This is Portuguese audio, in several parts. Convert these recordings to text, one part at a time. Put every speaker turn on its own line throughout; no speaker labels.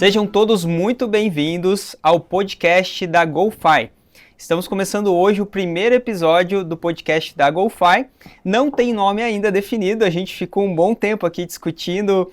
Sejam todos muito bem-vindos ao podcast da GoFi. Estamos começando hoje o primeiro episódio do podcast da GoFi. Não tem nome ainda definido, a gente ficou um bom tempo aqui discutindo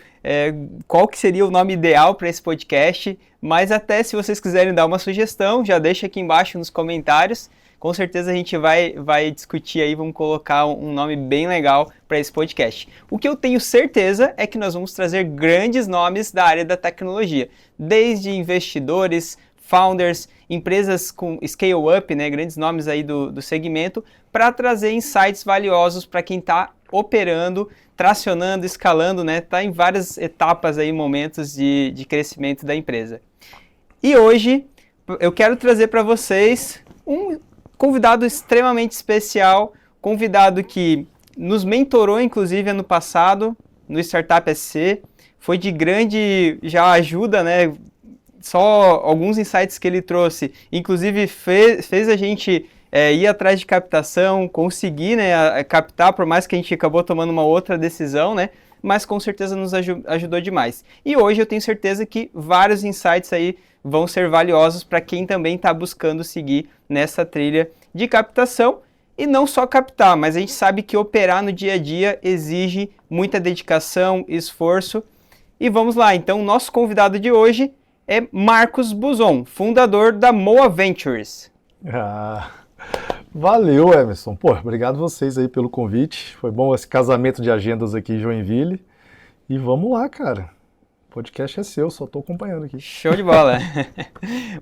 qual que seria o nome ideal para esse podcast, mas até se vocês quiserem dar uma sugestão, já deixa aqui embaixo nos comentários. Com certeza a gente vai discutir aí, vamos colocar um nome bem legal para esse podcast. O que eu tenho certeza é que nós vamos trazer grandes nomes da área da tecnologia, desde investidores, founders, empresas com scale-up, né, grandes nomes aí do segmento, para trazer insights valiosos para quem está operando, tracionando, escalando, né, está em várias etapas aí, momentos de crescimento da empresa. E hoje eu quero trazer para vocês um convidado extremamente especial, convidado que nos mentorou, inclusive, ano passado, no Startup SC, foi de grande já ajuda, né? Só alguns insights que ele trouxe, inclusive fez a gente ir atrás de captação, conseguir, né, captar, por mais que a gente acabou tomando uma outra decisão, né? Mas com certeza nos ajudou demais. E hoje eu tenho certeza que vários insights aí vão ser valiosos para quem também está buscando seguir nessa trilha de captação. E não só captar, mas a gente sabe que operar no dia a dia exige muita dedicação, esforço. E vamos lá, então o nosso convidado de hoje é Marcos Buzon, fundador da Moa Ventures.
Valeu, Emerson. Obrigado vocês aí pelo convite. Foi bom esse casamento de agendas aqui em Joinville. E vamos lá, cara. O podcast é seu, só estou acompanhando aqui.
Show de bola.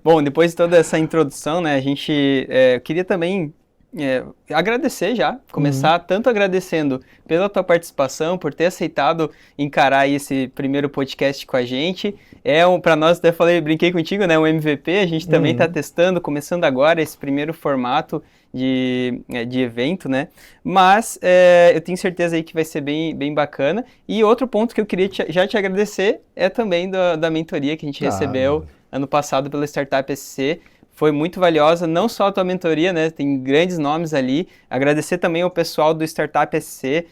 Bom, depois de toda essa introdução, né, a gente queria também agradecer já, começar tanto agradecendo pela tua participação, por ter aceitado encarar aí esse primeiro podcast com a gente. Para nós, até brinquei contigo, né, um MVP, a gente também está testando, começando agora esse primeiro formato de evento, né, mas eu tenho certeza aí que vai ser bem bacana. E outro ponto que eu queria já te agradecer é também da mentoria que a gente recebeu ano passado pela Startup SC. Foi muito valiosa, não só a tua mentoria, né? Tem grandes nomes ali. Agradecer também ao pessoal do Startup SC,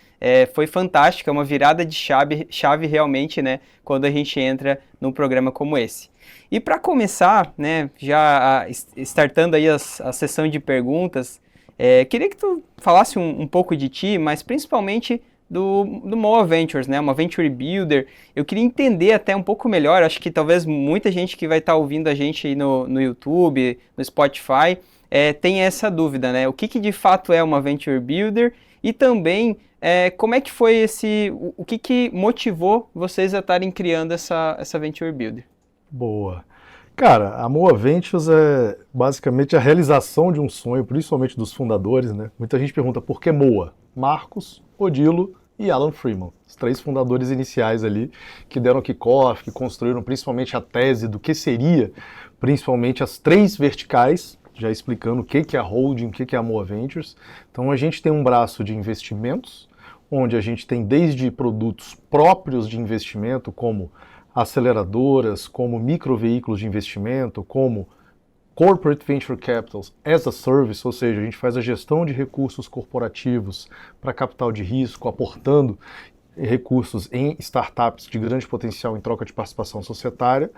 foi fantástico, é uma virada de chave realmente, né? Quando a gente entra num programa como esse. E para começar, né, já startando aí a sessão de perguntas, queria que tu falasse um pouco de ti, mas principalmente do Moa Ventures, né, uma Venture Builder. Eu queria entender até um pouco melhor, acho que talvez muita gente que vai estar ouvindo a gente aí no YouTube, no Spotify, tenha essa dúvida, né, o que de fato é uma Venture Builder e também como é que foi o que motivou vocês a estarem criando essa Venture Builder?
Boa. Cara, a Moa Ventures é basicamente a realização de um sonho, principalmente dos fundadores, né? Muita gente pergunta por que Moa? Marcos, Odilo e Alan Freeman, os três fundadores iniciais ali, que deram kickoff, que construíram principalmente a tese do que seria, principalmente as três verticais, já explicando o que é a holding, o que é a Moa Ventures. Então a gente tem um braço de investimentos, onde a gente tem desde produtos próprios de investimento, como aceleradoras, como microveículos de investimento, como Corporate Venture Capital as a Service, ou seja, a gente faz a gestão de recursos corporativos para capital de risco, aportando recursos em startups de grande potencial em troca de participação societária.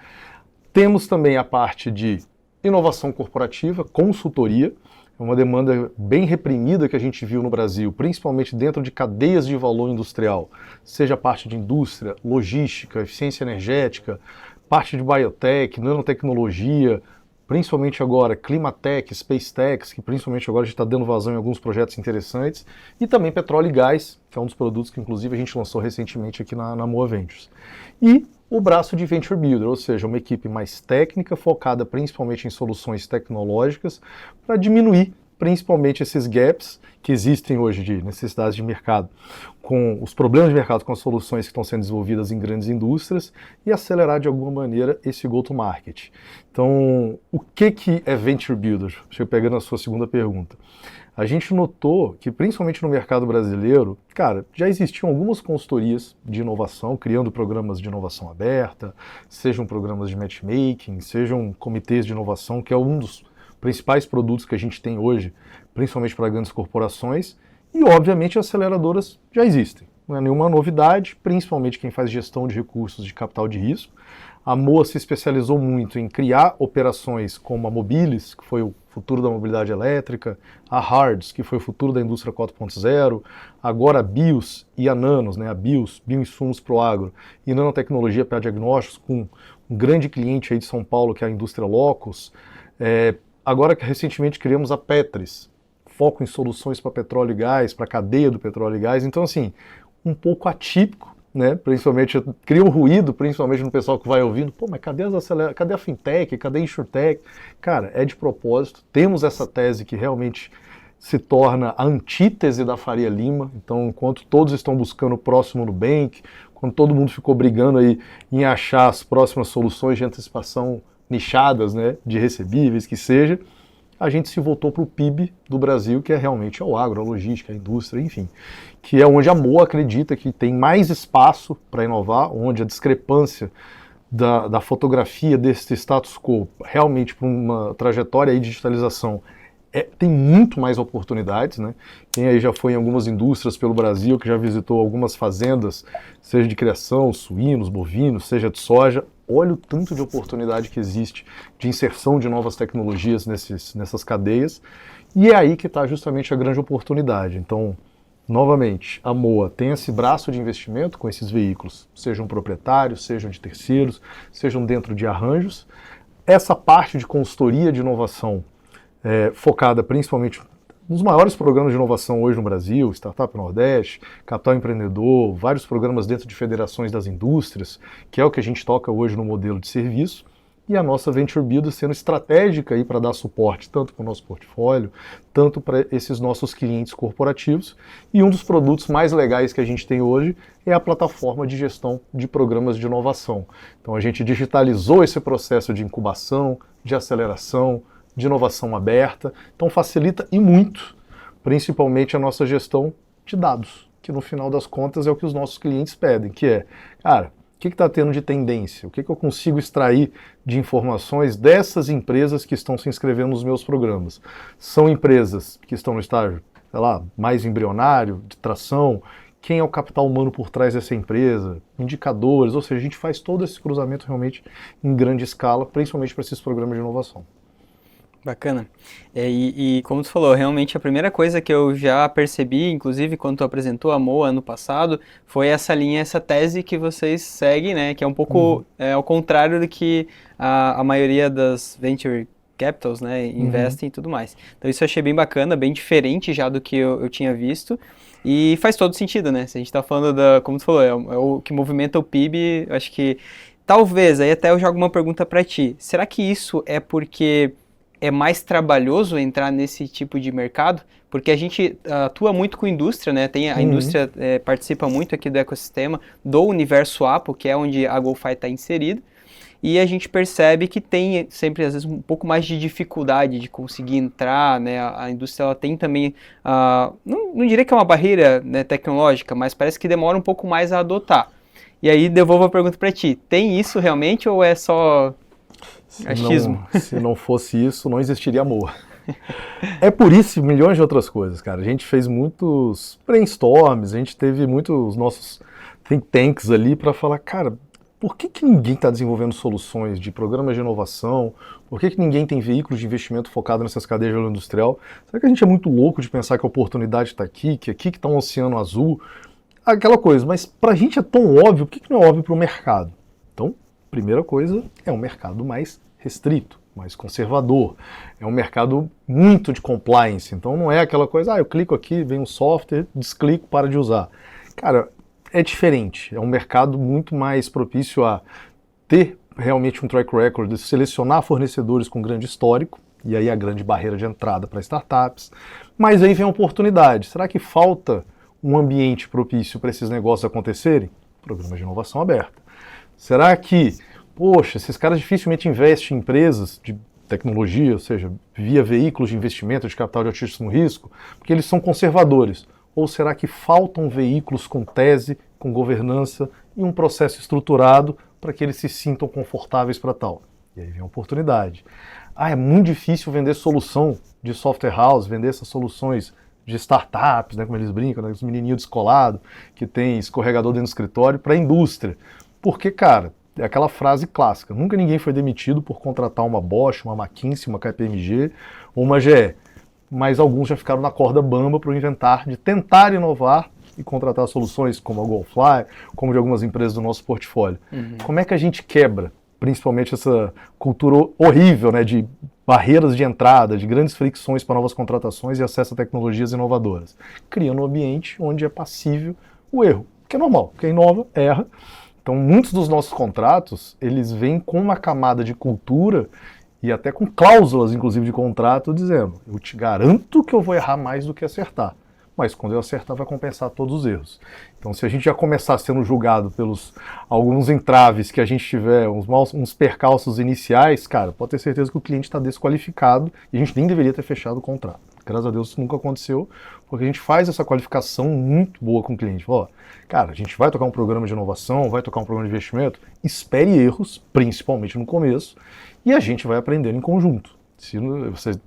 Temos também a parte de inovação corporativa, consultoria, é uma demanda bem reprimida que a gente viu no Brasil, principalmente dentro de cadeias de valor industrial, seja a parte de indústria, logística, eficiência energética, parte de biotech, nanotecnologia, principalmente agora Climatech, Spacetech, que principalmente agora a gente está dando vazão em alguns projetos interessantes, e também petróleo e gás, que é um dos produtos que inclusive a gente lançou recentemente aqui na Moa Ventures. E o braço de Venture Builder, ou seja, uma equipe mais técnica, focada principalmente em soluções tecnológicas, para diminuir principalmente esses gaps que existem hoje de necessidades de mercado, com os problemas de mercado com as soluções que estão sendo desenvolvidas em grandes indústrias e acelerar de alguma maneira esse go-to-market. Então, o que é Venture Builder? Pegando a sua segunda pergunta. A gente notou que, principalmente no mercado brasileiro, cara, já existiam algumas consultorias de inovação, criando programas de inovação aberta, sejam programas de matchmaking, sejam comitês de inovação, que é um dos principais produtos que a gente tem hoje, principalmente para grandes corporações, e obviamente aceleradoras já existem. não é nenhuma novidade, principalmente quem faz gestão de recursos de capital de risco. A Moa se especializou muito em criar operações como a Mobilis, que foi o futuro da mobilidade elétrica, a Hards, que foi o futuro da indústria 4.0, agora a Bios e a Nanos, né, a Bios, Bioinsumos para o Agro, e Nanotecnologia para Diagnósticos, com um grande cliente aí de São Paulo, que é a indústria Locus. Agora que recentemente criamos a Petris, foco em soluções para petróleo e gás, para a cadeia do petróleo e gás. Então, assim, um pouco atípico, né? Principalmente, cria um ruído, principalmente no pessoal que vai ouvindo, pô, mas cadê a fintech, cadê a insurtech? Cara, é de propósito, temos essa tese que realmente se torna a antítese da Faria Lima. Então, enquanto todos estão buscando o próximo Nubank, quando todo mundo ficou brigando aí em achar as próximas soluções de antecipação nichadas, né, de recebíveis, que seja, a gente se voltou para o PIB do Brasil, que é realmente o agro, a logística, a indústria, enfim, que é onde a Moa acredita que tem mais espaço para inovar, onde a discrepância da fotografia desse status quo realmente para uma trajetória aí de digitalização tem muito mais oportunidades, né? Quem aí já foi em algumas indústrias pelo Brasil, que já visitou algumas fazendas, seja de criação, suínos, bovinos, seja de soja, olha o tanto de oportunidade que existe de inserção de novas tecnologias nessas cadeias, e é aí que está justamente a grande oportunidade. Então, novamente, a Moa tem esse braço de investimento com esses veículos, sejam proprietários, sejam de terceiros, sejam dentro de arranjos. Essa parte de consultoria de inovação, focada principalmente nos maiores programas de inovação hoje no Brasil, Startup Nordeste, Capital Empreendedor, vários programas dentro de federações das indústrias, que é o que a gente toca hoje no modelo de serviço, e a nossa Venture Builder sendo estratégica aí para dar suporte tanto para o nosso portfólio, tanto para esses nossos clientes corporativos. E um dos produtos mais legais que a gente tem hoje é a plataforma de gestão de programas de inovação. Então a gente digitalizou esse processo de incubação, de aceleração, de inovação aberta, então facilita e muito, principalmente a nossa gestão de dados, que no final das contas é o que os nossos clientes pedem, que é, cara, o que está tendo de tendência? O que eu consigo extrair de informações dessas empresas que estão se inscrevendo nos meus programas? São empresas que estão no estágio, sei lá, mais embrionário, de tração, quem é o capital humano por trás dessa empresa, indicadores, ou seja, a gente faz todo esse cruzamento realmente em grande escala, principalmente para esses programas de inovação.
Bacana. E como tu falou, realmente a primeira coisa que eu já percebi, inclusive quando tu apresentou a Moa ano passado, foi essa linha, essa tese que vocês seguem, né? Que é um pouco ao contrário do que a maioria das venture capitals, né, investem e tudo mais. Então isso eu achei bem bacana, bem diferente já do que eu tinha visto. E faz todo sentido, né? Se a gente está falando como tu falou, é o que movimenta o PIB, eu acho que talvez, aí até eu jogo uma pergunta para ti. Será que isso é porque é mais trabalhoso entrar nesse tipo de mercado? Porque a gente atua muito com indústria, né? A indústria participa muito aqui do ecossistema do universo Apple, que é onde a GoFi está inserida, e a gente percebe que tem sempre, às vezes, um pouco mais de dificuldade de conseguir entrar, né? A indústria ela tem também, não diria que é uma barreira, né, tecnológica, mas parece que demora um pouco mais a adotar. E aí devolvo a pergunta para ti, tem isso realmente ou é só achismo?
Se não fosse isso, não existiria amor. É por isso e milhões de outras coisas, cara. A gente fez muitos brainstorms, a gente teve muitos nossos think tanks ali para falar, cara, por que ninguém está desenvolvendo soluções de programas de inovação? Por que ninguém tem veículos de investimento focado nessas cadeias de valor industrial? Será que a gente é muito louco de pensar que a oportunidade está aqui, que aqui que está um oceano azul? Aquela coisa, mas para a gente é tão óbvio, por que não é óbvio para o mercado? Então, primeira coisa, é um mercado mais restrito, mais conservador. É um mercado muito de compliance, então não é aquela coisa, eu clico aqui, vem um software, desclico, para de usar. Cara, é diferente, é um mercado muito mais propício a ter realmente um track record, de selecionar fornecedores com grande histórico, e aí a grande barreira de entrada para startups, mas aí vem a oportunidade. Será que falta um ambiente propício para esses negócios acontecerem? Programas de inovação aberta. Será que, poxa, esses caras dificilmente investem em empresas de tecnologia, ou seja, via veículos de investimento de capital de altíssimo risco, porque eles são conservadores? Ou será que faltam veículos com tese, com governança e um processo estruturado para que eles se sintam confortáveis para tal? E aí vem a oportunidade. É muito difícil vender solução de software house, vender essas soluções de startups, né, como eles brincam, né, os menininhos descolados, que tem escorregador dentro do escritório, para a indústria. Porque, cara, é aquela frase clássica, nunca ninguém foi demitido por contratar uma Bosch, uma McKinsey, uma KPMG ou uma GE, mas alguns já ficaram na corda bamba para inventar, de tentar inovar e contratar soluções como a GoFly, como de algumas empresas do nosso portfólio. Como é que a gente quebra, principalmente essa cultura horrível, né, de barreiras de entrada, de grandes fricções para novas contratações e acesso a tecnologias inovadoras? Criando um ambiente onde é passível o erro, que é normal, quem inova, erra. Então, muitos dos nossos contratos, eles vêm com uma camada de cultura e até com cláusulas, inclusive, de contrato, dizendo, eu te garanto que eu vou errar mais do que acertar, mas quando eu acertar vai compensar todos os erros. Então, se a gente já começar sendo julgado pelos alguns entraves que a gente tiver, uns percalços iniciais, cara, pode ter certeza que o cliente está desqualificado e a gente nem deveria ter fechado o contrato. Graças a Deus isso nunca aconteceu, porque a gente faz essa qualificação muito boa com o cliente. Ó, cara, a gente vai tocar um programa de inovação, vai tocar um programa de investimento, espere erros, principalmente no começo, e a gente vai aprendendo em conjunto.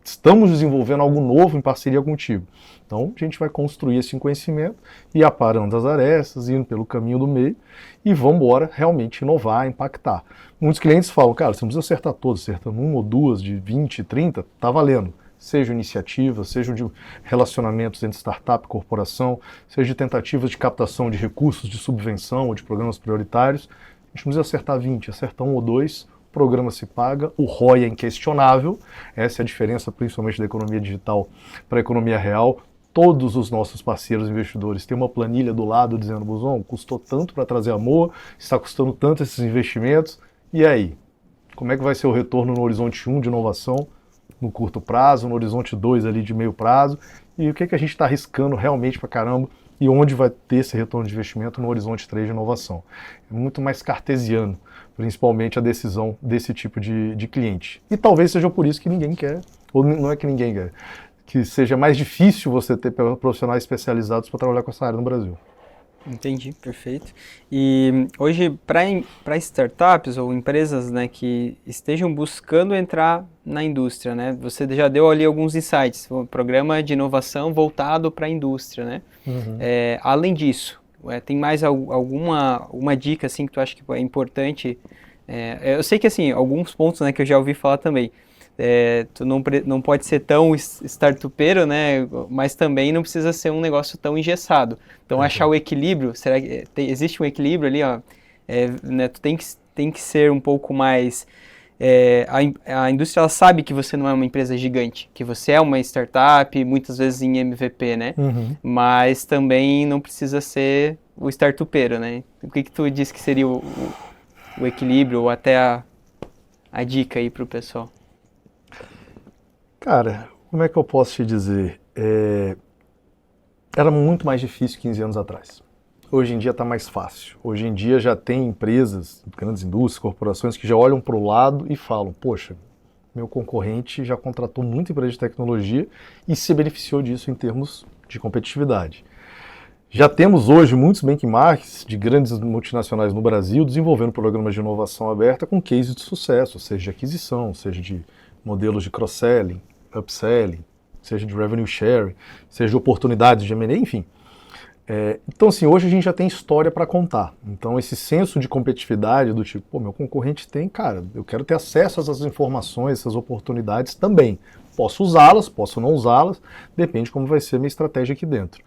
Estamos desenvolvendo algo novo em parceria contigo. Então, a gente vai construir esse conhecimento e aparando as arestas, indo pelo caminho do meio e vamos embora realmente inovar, impactar. Muitos clientes falam, cara, você não precisa acertar todos, acertando uma ou duas de 20, 30, tá valendo. Seja iniciativas, seja de relacionamentos entre startup e corporação, seja de tentativas de captação de recursos de subvenção ou de programas prioritários. A gente não precisa acertar 20, acertar um ou dois, o programa se paga, o ROI é inquestionável, essa é a diferença principalmente da economia digital para a economia real. Todos os nossos parceiros investidores têm uma planilha do lado dizendo, Buzon, custou tanto para trazer a Moa, está custando tanto esses investimentos, e aí? Como é que vai ser o retorno no horizonte 1 de inovação, no curto prazo, no horizonte 2 ali de meio prazo, e o que a gente está arriscando realmente para caramba, e onde vai ter esse retorno de investimento no horizonte 3 de inovação. É muito mais cartesiano, principalmente a decisão desse tipo de cliente. E talvez seja por isso que ninguém quer, ou não é que ninguém quer, que seja mais difícil você ter profissionais especializados para trabalhar com essa área no Brasil.
Entendi, perfeito. E hoje, para startups ou empresas, né, que estejam buscando entrar na indústria, né, você já deu ali alguns insights, um programa de inovação voltado para a indústria, né? Além disso, tem mais alguma dica assim, que tu acha que é importante? Eu sei que assim, alguns pontos, né, que eu já ouvi falar também, tu não pode ser tão startupeiro, né? Mas também não precisa ser um negócio tão engessado. Então, achar o equilíbrio, será que existe um equilíbrio ali, ó? Né, tu tem que ser um pouco mais... a indústria, ela sabe que você não é uma empresa gigante, que você é uma startup, muitas vezes em MVP, né? Mas também não precisa ser o startupeiro, né? O que tu diz que seria o equilíbrio ou até a dica aí pro pessoal?
Cara, como é que eu posso te dizer? Era muito mais difícil 15 anos atrás. Hoje em dia está mais fácil. Hoje em dia já tem empresas, grandes indústrias, corporações que já olham para o lado e falam, poxa, meu concorrente já contratou muita empresa de tecnologia e se beneficiou disso em termos de competitividade. Já temos hoje muitos benchmarks de grandes multinacionais no Brasil desenvolvendo programas de inovação aberta com cases de sucesso, seja de aquisição, seja de modelos de cross-selling, upselling, seja de revenue sharing, seja de oportunidades de M&A, enfim. Então, assim, hoje a gente já tem história para contar. Então, esse senso de competitividade do tipo, pô, meu concorrente tem, cara, eu quero ter acesso a essas informações, essas oportunidades também. Posso usá-las, posso não usá-las, depende de como vai ser a minha estratégia aqui dentro.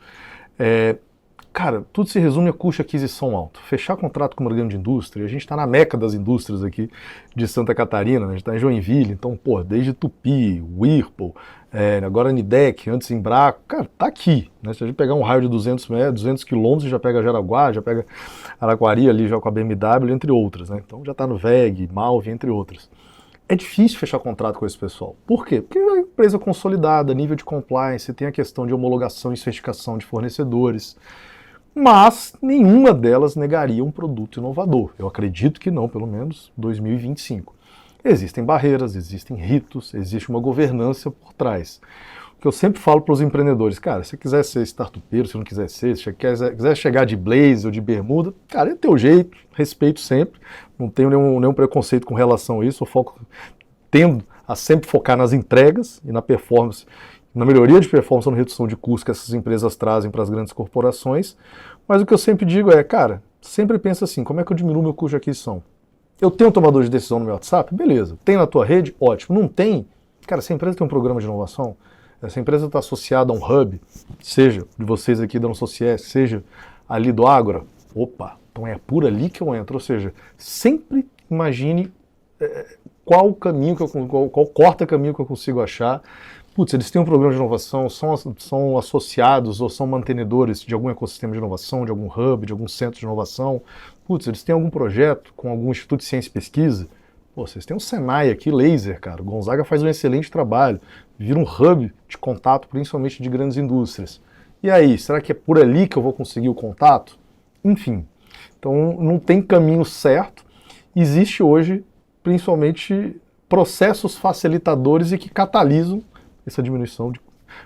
Cara, tudo se resume a custo de aquisição alto. Fechar contrato com uma grande indústria, a gente está na meca das indústrias aqui de Santa Catarina, né? A gente está em Joinville, então, pô, desde Tupi, Whirlpool, agora Nidec, antes Embraco, cara, tá aqui, né? Se a gente pegar um raio de 200 quilômetros, já pega Jaraguá, já pega Araquari ali, já com a BMW, entre outras, né? Então já está no VEG, Malve, entre outras. É difícil fechar contrato com esse pessoal. Por quê? Porque é uma empresa consolidada, nível de compliance, tem a questão de homologação e certificação de fornecedores, mas nenhuma delas negaria um produto inovador. Eu acredito que não, pelo menos 2025. Existem barreiras, existem ritos, existe uma governança por trás. O que eu sempre falo para os empreendedores, cara, se você quiser ser startupeiro, se não quiser ser, se quiser chegar de blazer ou de bermuda, cara, é teu jeito, respeito sempre, não tenho nenhum preconceito com relação a isso, eu tendo a sempre focar nas entregas e na performance na melhoria de performance, na redução de custos que essas empresas trazem para as grandes corporações, mas o que eu sempre digo é, cara, sempre pensa assim, como é que eu diminuo meu custo de aquisição? Eu tenho um tomador de decisão no meu WhatsApp? Beleza. Tem na tua rede? Ótimo. Não tem? Cara, se a empresa tem um programa de inovação, essa empresa está associada a um hub, seja de vocês aqui da Societe, seja ali do Ágora, opa, então é por ali que eu entro. Ou seja, sempre imagine qual caminho qual corta-caminho que eu consigo achar. Putz, eles têm um programa de inovação, são associados ou são mantenedores de algum ecossistema de inovação, de algum hub, de algum centro de inovação. Putz, eles têm algum projeto com algum instituto de ciência e pesquisa. Pô, vocês têm um Senai aqui, laser, cara. O Gonzaga faz um excelente trabalho. Vira um hub de contato, principalmente de grandes indústrias. E aí, será que é por ali que eu vou conseguir o contato? Enfim, então não tem caminho certo. Existe hoje, principalmente, processos facilitadores e que catalisam essa diminuição,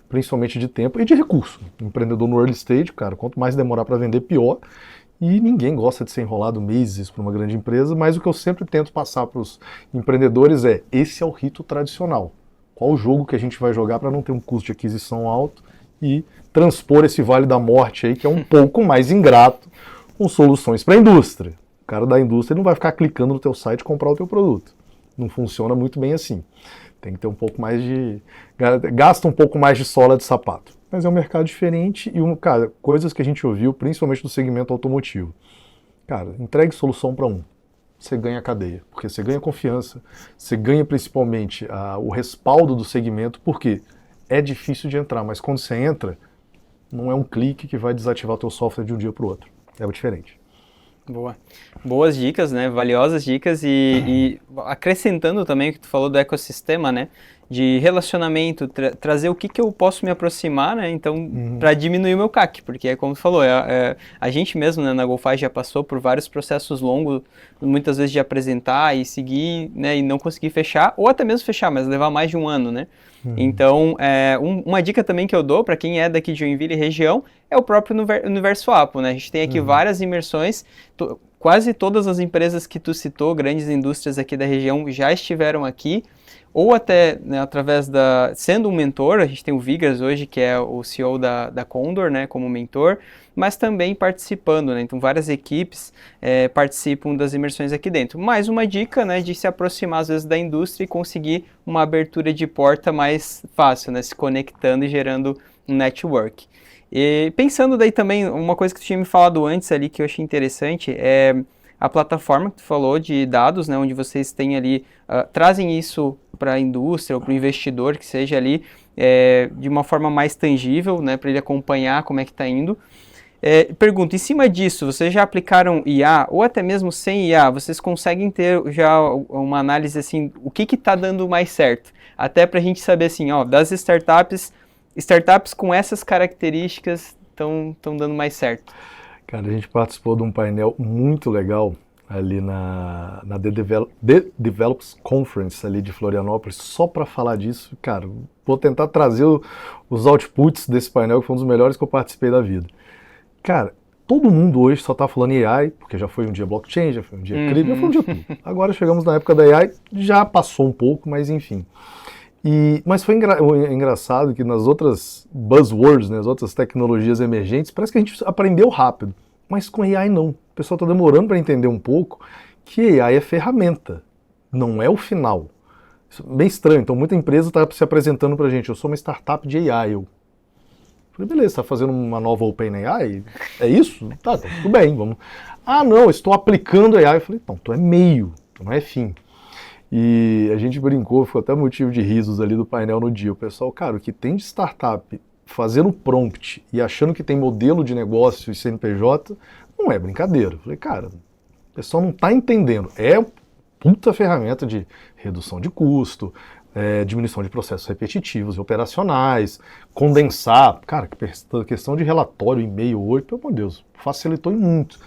principalmente de tempo e de recurso. O empreendedor no early stage, cara, quanto mais demorar para vender, pior. E ninguém gosta de ser enrolado meses para uma grande empresa, mas o que eu sempre tento passar para os empreendedores é, esse é o rito tradicional. Qual o jogo que a gente vai jogar para não ter um custo de aquisição alto e transpor esse vale da morte aí, que é um pouco mais ingrato, com soluções para a indústria. O cara da indústria não vai ficar clicando no teu site e comprar o teu produto. Não funciona muito bem assim. Tem que ter um pouco mais de... Gasta um pouco mais de sola de sapato. Mas é um mercado diferente e, cara, coisas que a gente ouviu, principalmente do segmento automotivo. Cara, entregue solução para um. Você ganha a cadeia, porque você ganha confiança, você ganha principalmente o respaldo do segmento, porque é difícil de entrar, mas quando você entra, não é um clique que vai desativar o teu software de um dia para o outro. É o diferente.
Boa. Boas dicas, né? Valiosas dicas e acrescentando também o que tu falou do ecossistema, né? De relacionamento, trazer o que eu posso me aproximar, né? Então, para diminuir o meu CAC, porque como tu falou, a gente mesmo, né, na GoFi já passou por vários processos longos, muitas vezes de apresentar e seguir, né, e não conseguir fechar, ou até mesmo fechar, mas levar mais de um ano, né? Então, uma dica também que eu dou para quem é daqui de Joinville e região é o próprio Universo Apo, né? A gente tem aqui várias imersões, quase todas as empresas que tu citou, grandes indústrias aqui da região, já estiveram aqui, ou até, né, através sendo um mentor, a gente tem o Vigas hoje, que é o CEO da Condor, né, como mentor, mas também participando, né, então várias equipes participam das imersões aqui dentro. Mais uma dica, né, de se aproximar às vezes da indústria e conseguir uma abertura de porta mais fácil, né, se conectando e gerando um network. E pensando daí também, uma coisa que tu tinha me falado antes ali, que eu achei interessante, é a plataforma que tu falou de dados, né, onde vocês têm ali, trazem isso para a indústria ou para o investidor, que seja ali de uma forma mais tangível, né, para ele acompanhar como é que está indo. Pergunto, em cima disso, vocês já aplicaram IA, ou até mesmo sem IA, vocês conseguem ter já uma análise assim, o que está dando mais certo? Até para a gente saber assim, ó, das startups com essas características estão dando mais certo.
Cara, a gente participou de um painel muito legal ali na The Develops Conference ali de Florianópolis, só para falar disso. Cara, vou tentar trazer os outputs desse painel, que foi um dos melhores que eu participei da vida. Cara, todo mundo hoje só está falando em AI, porque já foi um dia blockchain, já foi um dia cripto, já foi um dia tudo. Agora chegamos na época da AI, já passou um pouco, mas enfim. Mas foi engraçado que nas outras buzzwords, né, as outras tecnologias emergentes, parece que a gente aprendeu rápido. Mas com AI não. O pessoal está demorando para entender um pouco que AI é ferramenta, não é o final. Isso é bem estranho. Então muita empresa está se apresentando para a gente, eu sou uma startup de AI. Eu falei, beleza, você está fazendo uma nova OpenAI? É isso? Tá, tudo bem, vamos. Ah não, estou aplicando AI. Eu falei, não, tu é meio, tu não é fim. E a gente brincou, ficou até motivo de risos ali do painel no dia. O pessoal, cara, o que tem de startup fazendo prompt e achando que tem modelo de negócio e CNPJ, não é brincadeira. Eu falei, cara, o pessoal não está entendendo. É puta ferramenta de redução de custo, diminuição de processos repetitivos e operacionais, condensar. Cara, questão de relatório, e-mail, pelo amor de Deus, facilitou muito.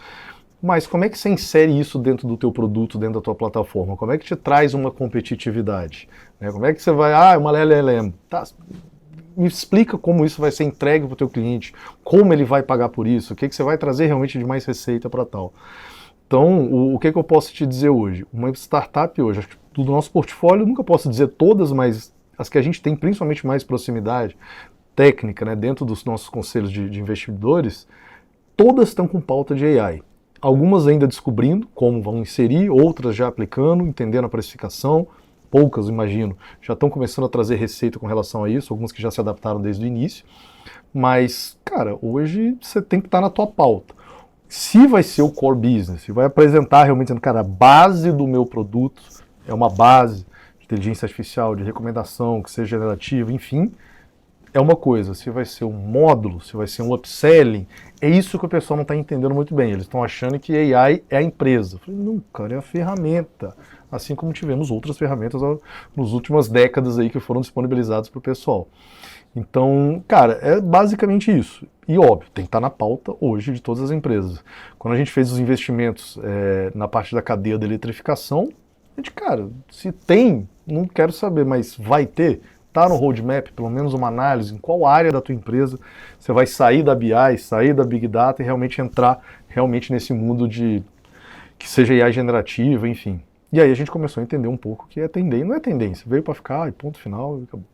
Mas como é que você insere isso dentro do teu produto, dentro da tua plataforma? Como é que te traz uma competitividade? Como é que você vai, uma LLM, tá, me explica como isso vai ser entregue para o teu cliente, como ele vai pagar por isso, o que você vai trazer realmente de mais receita para tal. Então, o que eu posso te dizer hoje? Uma startup hoje, acho que do nosso portfólio, nunca posso dizer todas, mas as que a gente tem principalmente mais proximidade técnica, né, dentro dos nossos conselhos de investidores, todas estão com pauta de AI. Algumas ainda descobrindo como vão inserir, outras já aplicando, entendendo a precificação, poucas, imagino, já estão começando a trazer receita com relação a isso, algumas que já se adaptaram desde o início, mas, cara, hoje você tem que estar na tua pauta. Se vai ser o core business, se vai apresentar realmente, dizendo, cara, a base do meu produto é uma base de inteligência artificial, de recomendação, que seja generativa, enfim, é uma coisa. Se vai ser um módulo, se vai ser um upselling, é isso que o pessoal não está entendendo muito bem. Eles estão achando que AI é a empresa. Eu falei, não, cara, é a ferramenta. Assim como tivemos outras ferramentas nas últimas décadas aí que foram disponibilizadas para o pessoal. Então, cara, é basicamente isso. E óbvio, tem que estar na pauta hoje de todas as empresas. Quando a gente fez os investimentos na parte da cadeia da eletrificação, a gente, cara, se tem, não quero saber, mas vai ter, tá no roadmap, pelo menos uma análise em qual área da tua empresa você vai sair da BI, sair da Big Data e realmente entrar realmente nesse mundo de que seja AI generativa, enfim. E aí a gente começou a entender um pouco que é tendência, não é tendência, veio para ficar e ponto final e acabou.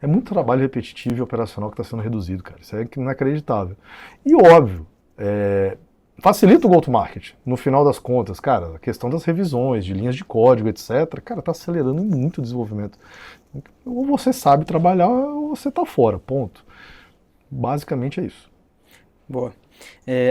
É muito trabalho repetitivo e operacional que está sendo reduzido, cara. Isso é inacreditável. E óbvio, facilita o go-to-market. No final das contas, cara, a questão das revisões, de linhas de código, etc., cara, está acelerando muito o desenvolvimento. Ou você sabe trabalhar ou você está fora, ponto. Basicamente é isso.
Boa.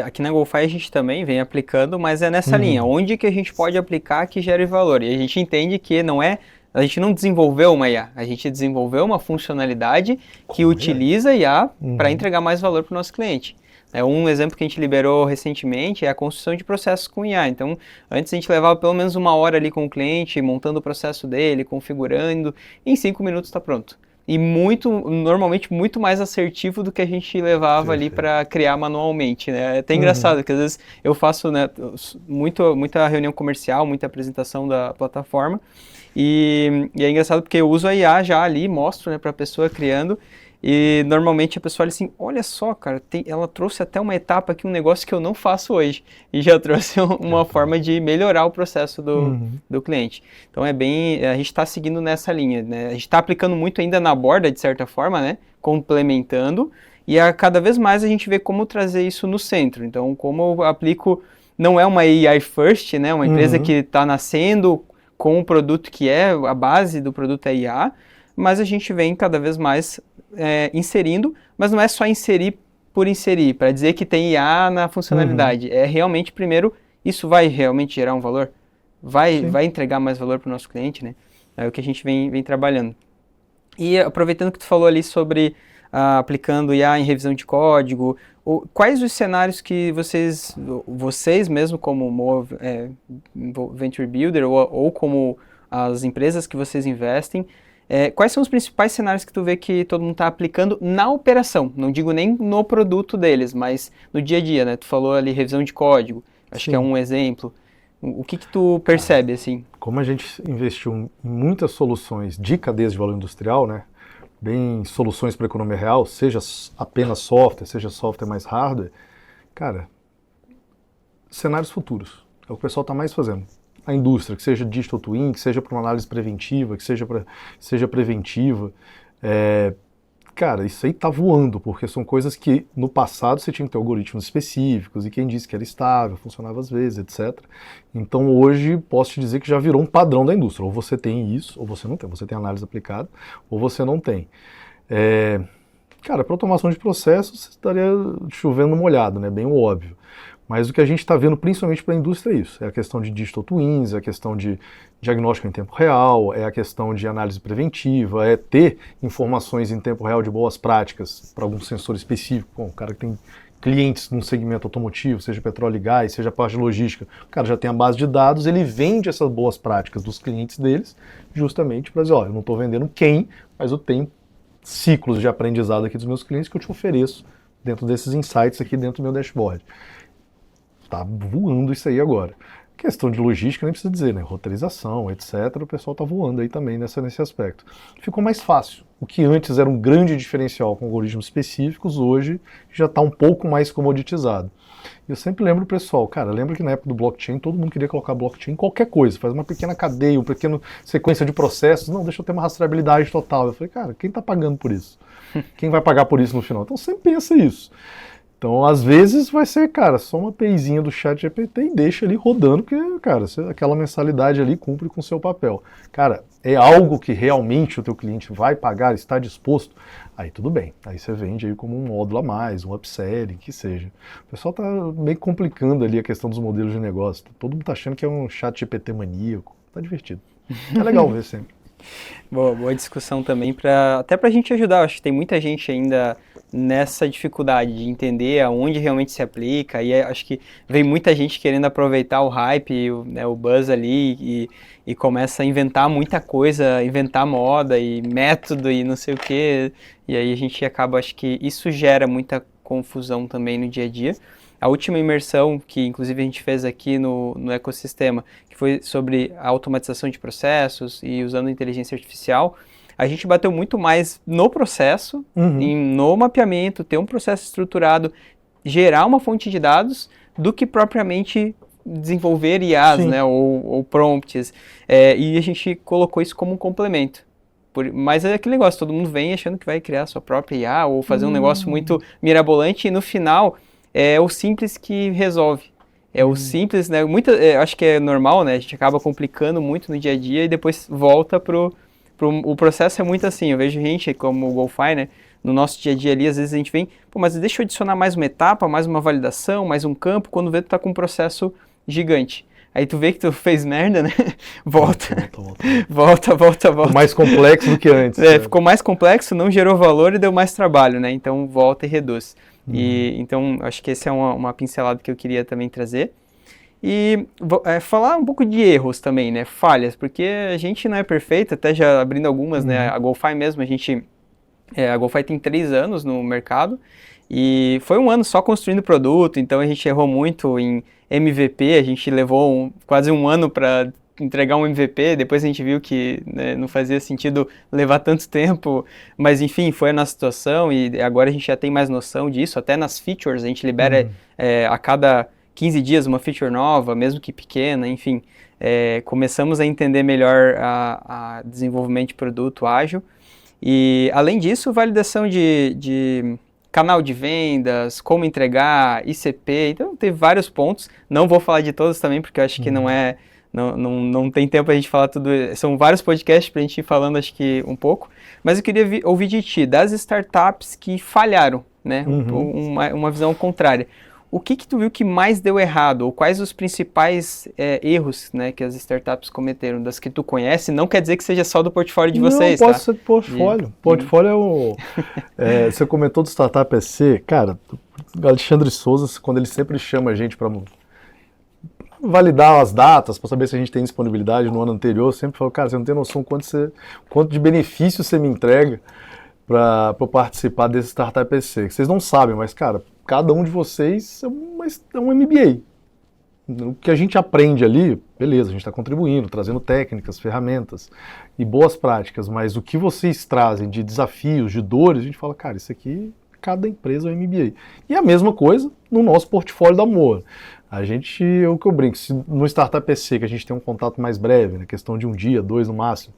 Aqui na GoFi a gente também vem aplicando, mas é nessa linha. Onde que a gente pode aplicar que gere valor? E a gente entende que não é... A gente não desenvolveu uma IA, a gente desenvolveu uma funcionalidade que utiliza IA para entregar mais valor para o nosso cliente. Um exemplo que a gente liberou recentemente é a construção de processos com IA. Então, antes a gente levava pelo menos 1 hora ali com o cliente, montando o processo dele, configurando, e em 5 minutos está pronto. E normalmente muito mais assertivo do que a gente levava ali para criar manualmente, né? É até engraçado, porque às vezes eu faço, né, muita reunião comercial, muita apresentação da plataforma, e é engraçado porque eu uso a IA já ali, mostro, né, para a pessoa criando, e normalmente a pessoa olha assim, olha só, cara, ela trouxe até uma etapa aqui, um negócio que eu não faço hoje, e já trouxe uma forma de melhorar o processo do cliente. Então a gente está seguindo nessa linha, né? A gente está aplicando muito ainda na borda, de certa forma, né, complementando, e cada vez mais a gente vê como trazer isso no centro. Então, como eu aplico, não é uma AI first, né, uma empresa que está nascendo com o produto que é a base do produto é IA, mas a gente vem cada vez mais inserindo, mas não é só inserir por inserir, para dizer que tem IA na funcionalidade. É realmente, primeiro, isso vai realmente gerar um valor? Vai entregar mais valor para o nosso cliente, né? É o que a gente vem trabalhando. E aproveitando que tu falou ali sobre aplicando IA em revisão de código, quais os cenários que vocês mesmo como Venture Builder ou como as empresas que vocês investem, quais são os principais cenários que tu vê que todo mundo está aplicando na operação? Não digo nem no produto deles, mas no dia a dia, né? Tu falou ali revisão de código, acho que é um exemplo. O que tu percebe, assim?
Como a gente investiu em muitas soluções de cadeias de valor industrial, né? Bem soluções para a economia real, seja apenas software, seja software mais hardware, cara, cenários futuros. É o que o pessoal está mais fazendo. A indústria, que seja digital twin, que seja para uma análise preventiva, que seja preventiva. Cara, isso aí tá voando, porque são coisas que no passado você tinha que ter algoritmos específicos, e quem disse que era estável, funcionava às vezes, etc. Então hoje posso te dizer que já virou um padrão da indústria. Ou você tem isso, ou você não tem. Você tem análise aplicada, ou você não tem. Cara, para automação de processos, você estaria chovendo molhado, né? Bem óbvio. Mas o que a gente está vendo principalmente para a indústria é isso. É a questão de digital twins, é a questão de diagnóstico em tempo real, é a questão de análise preventiva, é ter informações em tempo real de boas práticas para algum sensor específico. Bom, o cara que tem clientes num segmento automotivo, seja petróleo e gás, seja parte de logística, o cara já tem a base de dados, ele vende essas boas práticas dos clientes deles justamente para dizer, eu não estou vendendo quem, mas eu tenho ciclos de aprendizado aqui dos meus clientes que eu te ofereço dentro desses insights aqui dentro do meu dashboard. Tá voando isso aí agora. Questão de logística, nem precisa dizer, né? Roteirização, etc. O pessoal está voando aí também nesse aspecto. Ficou mais fácil. O que antes era um grande diferencial com algoritmos específicos, hoje já está um pouco mais comoditizado. Eu sempre lembro o pessoal, cara, lembra que na época do blockchain todo mundo queria colocar blockchain em qualquer coisa, faz uma pequena cadeia, uma pequena sequência de processos, não, deixa eu ter uma rastreabilidade total. Eu falei, cara, quem está pagando por isso? Quem vai pagar por isso no final? Então sempre pensa isso. Então, às vezes vai ser, cara, só uma APIzinha do ChatGPT e deixa ali rodando, porque, cara, aquela mensalidade ali cumpre com o seu papel. Cara, é algo que realmente o teu cliente vai pagar, está disposto, aí tudo bem. Aí você vende aí como um módulo a mais, um upselling, que seja. O pessoal tá meio complicando ali a questão dos modelos de negócio. Todo mundo tá achando que é um ChatGPT maníaco. Tá divertido. É legal ver sempre.
Boa discussão também, até para a gente ajudar. Acho que tem muita gente ainda nessa dificuldade de entender aonde realmente se aplica, e acho que vem muita gente querendo aproveitar o hype, o buzz ali, e começa a inventar muita coisa, inventar moda e método e não sei o que, e aí a gente acaba, acho que isso gera muita confusão também no dia a dia. A última imersão que inclusive a gente fez aqui no ecossistema, que foi sobre a automatização de processos e usando inteligência artificial, a gente bateu muito mais no processo, no mapeamento, ter um processo estruturado, gerar uma fonte de dados, do que propriamente desenvolver IAs, né, ou prompts. E a gente colocou isso como um complemento. Mas é aquele negócio, todo mundo vem achando que vai criar a sua própria IA ou fazer um negócio muito mirabolante, e no final é o simples que resolve. É o simples, né? Acho que é normal, né? A gente acaba complicando muito no dia a dia e depois volta o processo é muito assim. Eu vejo gente como o GoFi, né? No nosso dia a dia ali, às vezes a gente vem, mas deixa eu adicionar mais uma etapa, mais uma validação, mais um campo, quando vê tu tá com um processo gigante. Aí tu vê que tu fez merda, né? Volta. Ficou
mais complexo do que antes.
Ficou mais complexo, não gerou valor e deu mais trabalho, né? Então volta e reduz. Então, acho que essa é uma pincelada que eu queria também trazer. E falar um pouco de erros também, né? Falhas, porque a gente não é perfeito, até já abrindo algumas, né? A GoFi mesmo, a GoFi tem 3 anos no mercado, e foi um ano só construindo produto, então a gente errou muito em MVP, a gente levou quase um ano para entregar um MVP, depois a gente viu que, né, não fazia sentido levar tanto tempo, mas enfim, foi a nossa situação e agora a gente já tem mais noção disso, até nas features a gente libera a cada 15 dias uma feature nova, mesmo que pequena, enfim, começamos a entender melhor a desenvolvimento de produto ágil, e além disso, validação de canal de vendas, como entregar, ICP, então teve vários pontos, não vou falar de todos também, porque eu acho que não tem tempo a gente falar tudo, são vários podcasts para a gente ir falando, acho que um pouco, mas eu queria ouvir de ti, das startups que falharam, né, uma visão contrária. O que tu viu que mais deu errado, ou quais os principais erros, né, que as startups cometeram, das que tu conhece? Não quer dizer que seja só do portfólio de vocês,
tá? Não, pode ser do portfólio. Portfólio é o... você comentou do Startup SC, cara, o Alexandre Souza, quando ele sempre chama a gente para validar as datas, para saber se a gente tem disponibilidade no ano anterior, sempre falo, cara, você não tem noção quanto de benefício você me entrega para participar desse Startup SC, que vocês não sabem, mas, cara, cada um de vocês é um MBA. O que a gente aprende ali, beleza, a gente está contribuindo, trazendo técnicas, ferramentas e boas práticas, mas o que vocês trazem de desafios, de dores, a gente fala, cara, isso aqui, cada empresa é um MBA. E a mesma coisa no nosso portfólio da Moa. O que eu brinco, se no Startup SC, que a gente tem um contato mais breve, né, questão de 1 dia, 2 no máximo,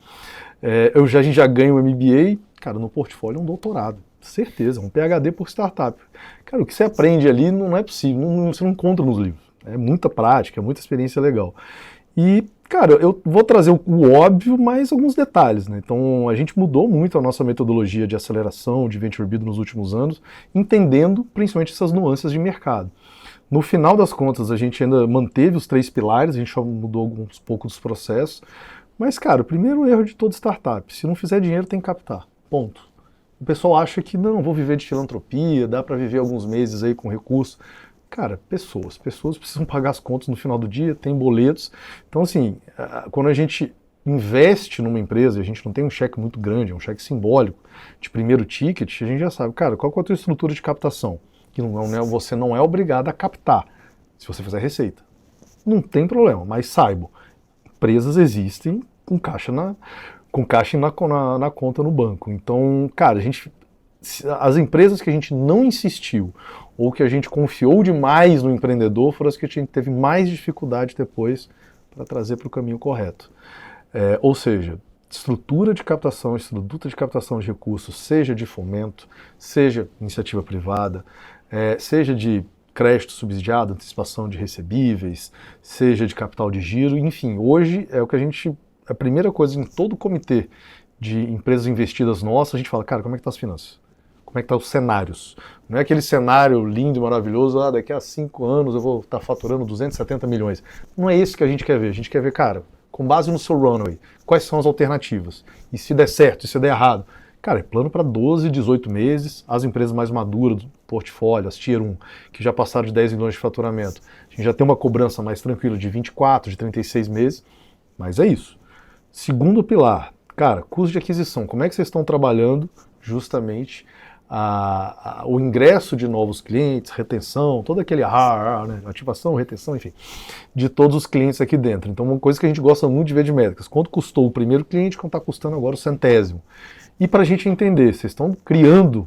a gente já ganha um MBA, cara, no portfólio é um doutorado. Certeza, um PhD por startup. Cara, o que você aprende ali não é possível, você não encontra nos livros. É muita prática, é muita experiência legal. E, cara, eu vou trazer o óbvio, mas alguns detalhes, né? Então, a gente mudou muito a nossa metodologia de aceleração, de venture build nos últimos anos, entendendo principalmente essas nuances de mercado. No final das contas, a gente ainda manteve os 3 pilares, a gente só mudou alguns poucos dos processos. Mas, cara, o primeiro erro de toda startup, se não fizer dinheiro, tem que captar. Ponto. O pessoal acha que não, vou viver de filantropia, dá para viver alguns meses aí com recurso. Cara, pessoas precisam pagar as contas no final do dia, tem boletos. Então, assim, quando a gente investe numa empresa, a gente não tem um cheque muito grande, é um cheque simbólico de primeiro ticket, a gente já sabe, cara, qual é a tua estrutura de captação? Que você não é obrigado a captar, se você fizer receita. Não tem problema, mas saibam, empresas existem com caixa na conta no banco. Então, cara, as empresas que a gente não insistiu ou que a gente confiou demais no empreendedor foram as que a gente teve mais dificuldade depois para trazer para o caminho correto. Ou seja, estrutura de captação de recursos, seja de fomento, seja iniciativa privada, seja de crédito subsidiado, antecipação de recebíveis, seja de capital de giro, enfim, hoje é o que a primeira coisa em todo comitê de empresas investidas nossas, a gente fala, cara, como é que tá as finanças? Como é que tá os cenários? Não é aquele cenário lindo e maravilhoso, daqui a 5 anos eu vou estar faturando 270 milhões. Não é isso que a gente quer ver. A gente quer ver, cara, com base no seu runway, quais são as alternativas? E se der certo, e se der errado? Cara, é plano para 12, 18 meses, as empresas mais maduras do portfólio, as Tier 1, que já passaram de 10 milhões de faturamento, a gente já tem uma cobrança mais tranquila de 24, de 36 meses, mas é isso. Segundo pilar, cara, custo de aquisição, como é que vocês estão trabalhando justamente o ingresso de novos clientes, retenção, todo aquele né, ativação, retenção, enfim, de todos os clientes aqui dentro. Então, uma coisa que a gente gosta muito de ver de métricas, quanto custou o primeiro cliente, quanto está custando agora o centésimo. E para a gente entender, vocês estão criando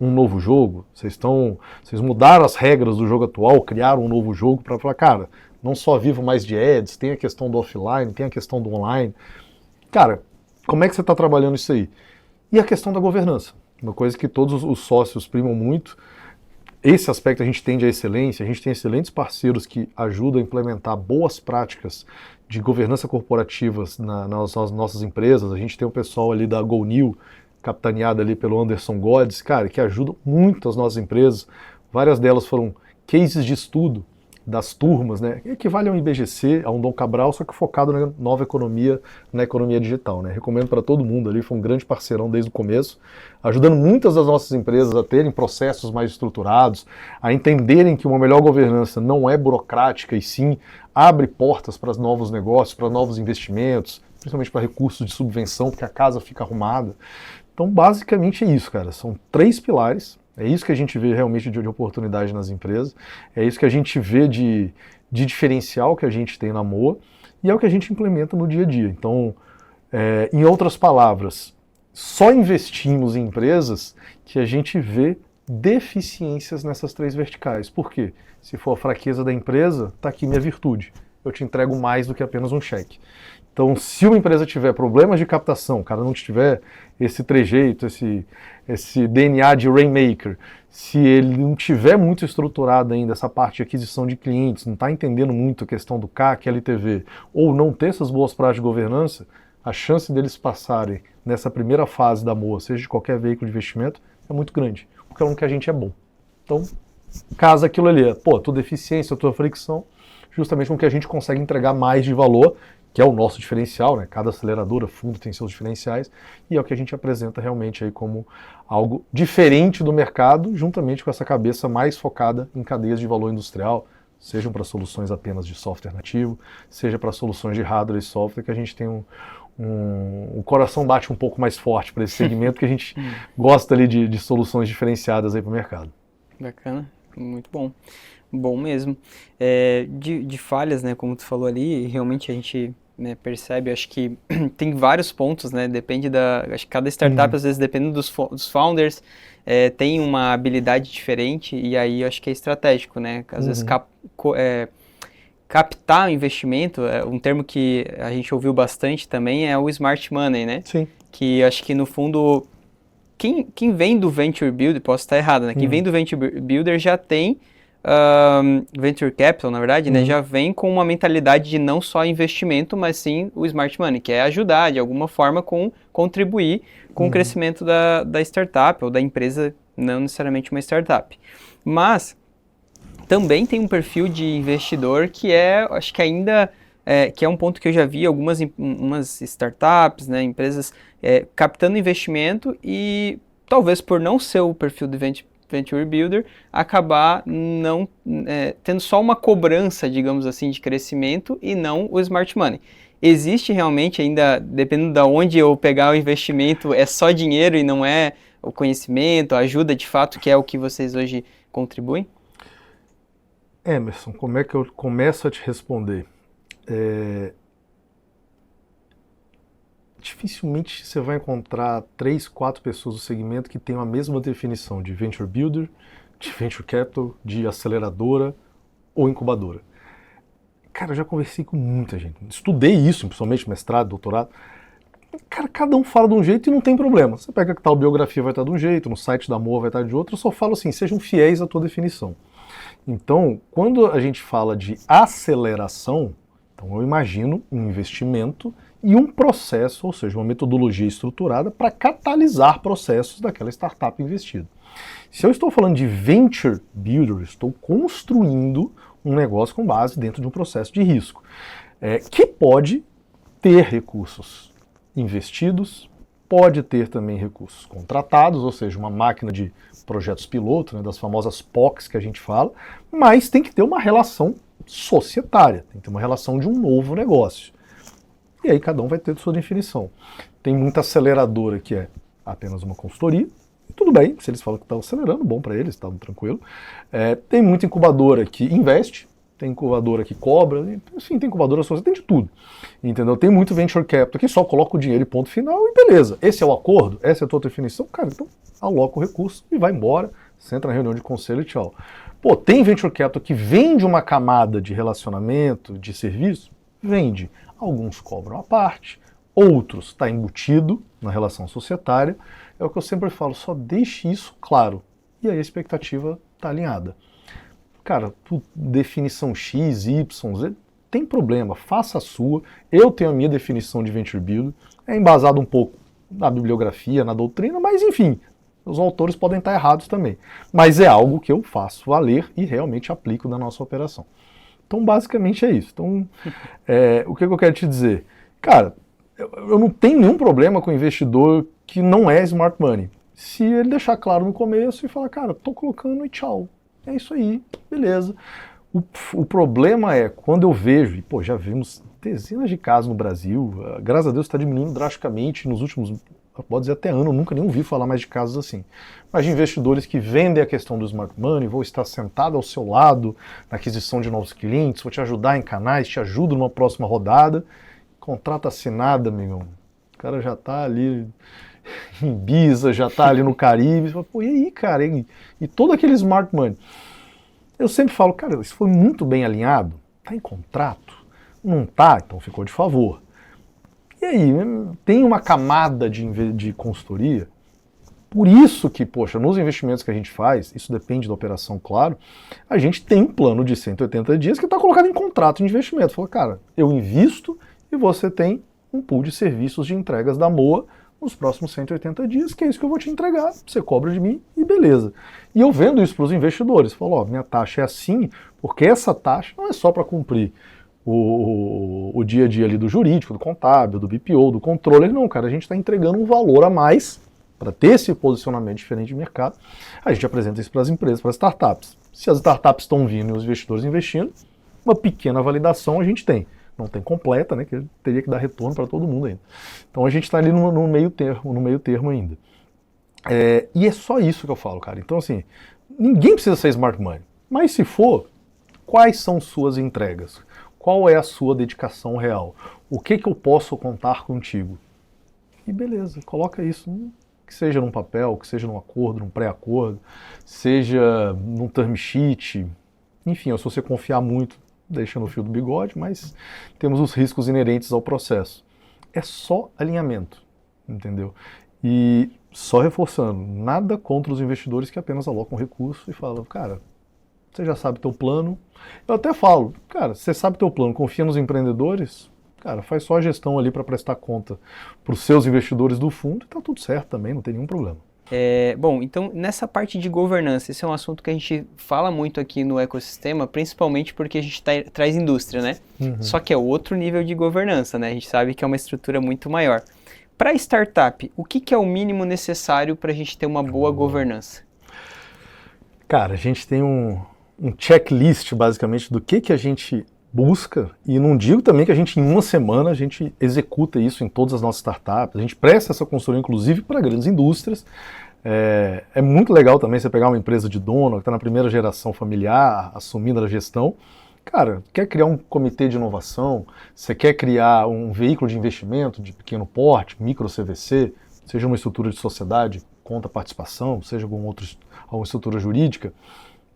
um novo jogo, vocês mudaram as regras do jogo atual, criaram um novo jogo para falar, cara, não só vivo mais de ads, tem a questão do offline, tem a questão do online. Cara, como é que você está trabalhando isso aí? E a questão da governança. Uma coisa que todos os sócios primam muito. Esse aspecto a gente tende à excelência, a gente tem excelentes parceiros que ajudam a implementar boas práticas de governança corporativa nas nossas empresas. A gente tem o pessoal ali da GoNew, capitaneado ali pelo Anderson Godes, cara, que ajudam muito as nossas empresas. Várias delas foram cases de estudo das turmas, né? Equivale a um IBGC, a um Dom Cabral, só que focado na nova economia, na economia digital, né? Recomendo para todo mundo ali, foi um grande parceirão desde o começo, ajudando muitas das nossas empresas a terem processos mais estruturados, a entenderem que uma melhor governança não é burocrática e sim abre portas para novos negócios, para novos investimentos, principalmente para recursos de subvenção, porque a casa fica arrumada. Então, basicamente é isso, cara. São 3 pilares. É isso que a gente vê realmente de oportunidade nas empresas, é isso que a gente vê de diferencial que a gente tem na Moa e é o que a gente implementa no dia a dia. Então, em outras palavras, só investimos em empresas que a gente vê deficiências nessas 3 verticais. Por quê? Se for a fraqueza da empresa, está aqui minha virtude. Eu te entrego mais do que apenas um cheque. Então, se uma empresa tiver problemas de captação, o cara não tiver esse trejeito, esse DNA de Rainmaker, se ele não tiver muito estruturado ainda essa parte de aquisição de clientes, não está entendendo muito a questão do CAC, LTV, ou não ter essas boas práticas de governança, a chance deles passarem nessa primeira fase da MOA, seja de qualquer veículo de investimento, é muito grande, porque é onde que a gente é bom. Então, casa aquilo ali, tua deficiência, tua fricção, justamente com o que a gente consegue entregar mais de valor, que é o nosso diferencial, né? Cada aceleradora, fundo tem seus diferenciais, e é o que a gente apresenta realmente aí como algo diferente do mercado, juntamente com essa cabeça mais focada em cadeias de valor industrial, sejam para soluções apenas de software nativo, seja para soluções de hardware e software, que a gente tem o coração bate um pouco mais forte para esse segmento, que a gente gosta ali de soluções diferenciadas aí para o mercado.
Bacana, muito bom. Bom mesmo. De falhas, né, como tu falou ali, realmente a gente, né, percebe, acho que tem vários pontos, né, depende acho que cada startup, às vezes, dependendo dos founders, tem uma habilidade diferente, e aí acho que é estratégico, né, às vezes captar o investimento, um termo que a gente ouviu bastante também é o smart money, né?
Sim.
Que acho que no fundo, quem vem do Venture Builder, posso estar errado, né, quem vem do Venture Builder já tem Venture Capital, na verdade, né, já vem com uma mentalidade de não só investimento, mas sim o Smart Money, que é ajudar, de alguma forma, contribuir com o crescimento da startup ou da empresa, não necessariamente uma startup. Mas também tem um perfil de investidor que acho que ainda, que é um ponto que eu já vi umas startups, né, empresas captando investimento e talvez por não ser o perfil de Venture Builder, acabar não tendo só uma cobrança, digamos assim, de crescimento e não o Smart Money. Existe realmente ainda, dependendo de onde eu pegar o investimento, é só dinheiro e não é o conhecimento, a ajuda de fato, que é o que vocês hoje contribuem?
Emerson, como é que eu começo a te responder? Dificilmente você vai encontrar 3, 4 pessoas do segmento que tenham a mesma definição de venture builder, de venture capital, de aceleradora ou incubadora. Cara, eu já conversei com muita gente, estudei isso, principalmente mestrado, doutorado. Cara, cada um fala de um jeito e não tem problema. Você pega que tal biografia vai estar de um jeito, no site da Moa vai estar de outro, eu só falo assim, sejam fiéis à tua definição. Então, quando a gente fala de aceleração, então eu imagino um investimento e um processo, ou seja, uma metodologia estruturada para catalisar processos daquela startup investida. Se eu estou falando de venture builder, estou construindo um negócio com base dentro de um processo de risco, que pode ter recursos investidos, pode ter também recursos contratados, ou seja, uma máquina de projetos piloto, né, das famosas POCs que a gente fala, mas tem que ter uma relação societária, tem que ter uma relação de um novo negócio. E aí cada um vai ter sua definição. Tem muita aceleradora que é apenas uma consultoria, tudo bem, se eles falam que estão acelerando, bom para eles, está tranquilo. Tem muita incubadora que investe, tem incubadora que cobra, enfim, tem incubadora social, tem de tudo, entendeu? Tem muito venture capital que só coloca o dinheiro e ponto final e beleza. Esse é o acordo? Essa é a tua definição? Cara, então aloca o recurso e vai embora, você entra na reunião de conselho e tchau. Pô, tem venture capital que vende uma camada de relacionamento, de serviço? Vende. Alguns cobram a parte, outros está embutido na relação societária. É o que eu sempre falo, só deixe isso claro. E aí a expectativa está alinhada. Cara, definição X, Y, Z, tem problema, faça a sua. Eu tenho a minha definição de venture builder, é embasado um pouco na bibliografia, na doutrina, mas enfim, os autores podem estar errados também. Mas é algo que eu faço valer e realmente aplico na nossa operação. Então, basicamente é isso. Então, o que eu quero te dizer? Cara, eu não tenho nenhum problema com investidor que não é smart money. Se ele deixar claro no começo e falar, cara, tô colocando e tchau. É isso aí, beleza. O problema é quando eu vejo, e pô, já vimos dezenas de casos no Brasil, graças a Deus está diminuindo drasticamente nos últimos, pode dizer até ano, eu nunca nem ouvi falar mais de casos assim. Mas de investidores que vendem a questão do smart money, vou estar sentado ao seu lado na aquisição de novos clientes, vou te ajudar em canais, te ajudo numa próxima rodada. Contrato assinado, amigão. O cara já tá ali em Ibiza, já tá ali no Caribe. Pô, e aí, cara? E todo aquele smart money? Eu sempre falo, cara, isso foi muito bem alinhado? Tá em contrato? Não tá? Então ficou de favor. E aí, tem uma camada de consultoria? Por isso que, poxa, nos investimentos que a gente faz, isso depende da operação, claro, a gente tem um plano de 180 dias que está colocado em contrato de investimento. Fala, cara, eu invisto e você tem um pool de serviços de entregas da Moa nos próximos 180 dias, que é isso que eu vou te entregar, você cobra de mim e beleza. E eu vendo isso para os investidores, falo, ó, minha taxa é assim, porque essa taxa não é só para cumprir o dia a dia ali do jurídico, do contábil, do BPO, do controller, não, cara, a gente está entregando um valor a mais para ter esse posicionamento diferente de mercado. A gente apresenta isso para as empresas, para as startups. Se as startups estão vindo e os investidores investindo, uma pequena validação a gente tem. Não tem completa, né? Que teria que dar retorno para todo mundo ainda. Então a gente está ali no meio termo ainda. E é só isso que eu falo, cara. Então assim, ninguém precisa ser smart money. Mas se for, quais são suas entregas? Qual é a sua dedicação real? O que eu posso contar contigo? E beleza, coloca isso, que seja num papel, que seja num acordo, num pré-acordo, seja num term sheet, enfim, se você confiar muito, deixa no fio do bigode, mas temos os riscos inerentes ao processo. É só alinhamento, entendeu? E só reforçando, nada contra os investidores que apenas alocam recurso e falam, cara, você já sabe teu plano. Eu até falo, cara, você sabe teu plano, confia nos empreendedores, cara, faz só a gestão ali para prestar conta para os seus investidores do fundo e tá tudo certo também, não tem nenhum problema.
Bom, então nessa parte de governança, esse é um assunto que a gente fala muito aqui no ecossistema, principalmente porque a gente traz indústria, né? Uhum. Só que é outro nível de governança, né? A gente sabe que é uma estrutura muito maior. Para startup, o que é o mínimo necessário para a gente ter uma boa governança?
Cara, a gente tem um checklist, basicamente, do que a gente busca, e não digo também que a gente, em uma semana, a gente executa isso em todas as nossas startups, a gente presta essa consultoria, inclusive, para grandes indústrias, É muito legal também você pegar uma empresa de dono, que está na primeira geração familiar, assumindo a gestão. Cara, quer criar um comitê de inovação, você quer criar um veículo de investimento de pequeno porte, micro CVC, seja uma estrutura de sociedade, conta participação, seja alguma estrutura jurídica,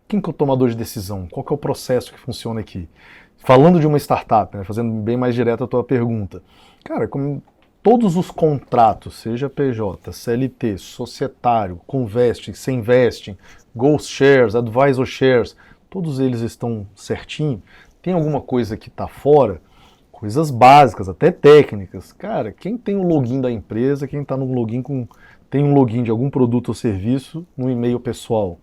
quem que é o tomador de decisão? Qual que é o processo que funciona aqui? Falando de uma startup, né, fazendo bem mais direta a tua pergunta, cara, como todos os contratos, seja PJ, CLT, societário, Convesting, Sem-Vesting, Ghost Shares, Advisor Shares, todos eles estão certinho? Tem alguma coisa que está fora? Coisas básicas, até técnicas. Cara, quem tem o login da empresa, quem está no login tem um login de algum produto ou serviço no e-mail pessoal?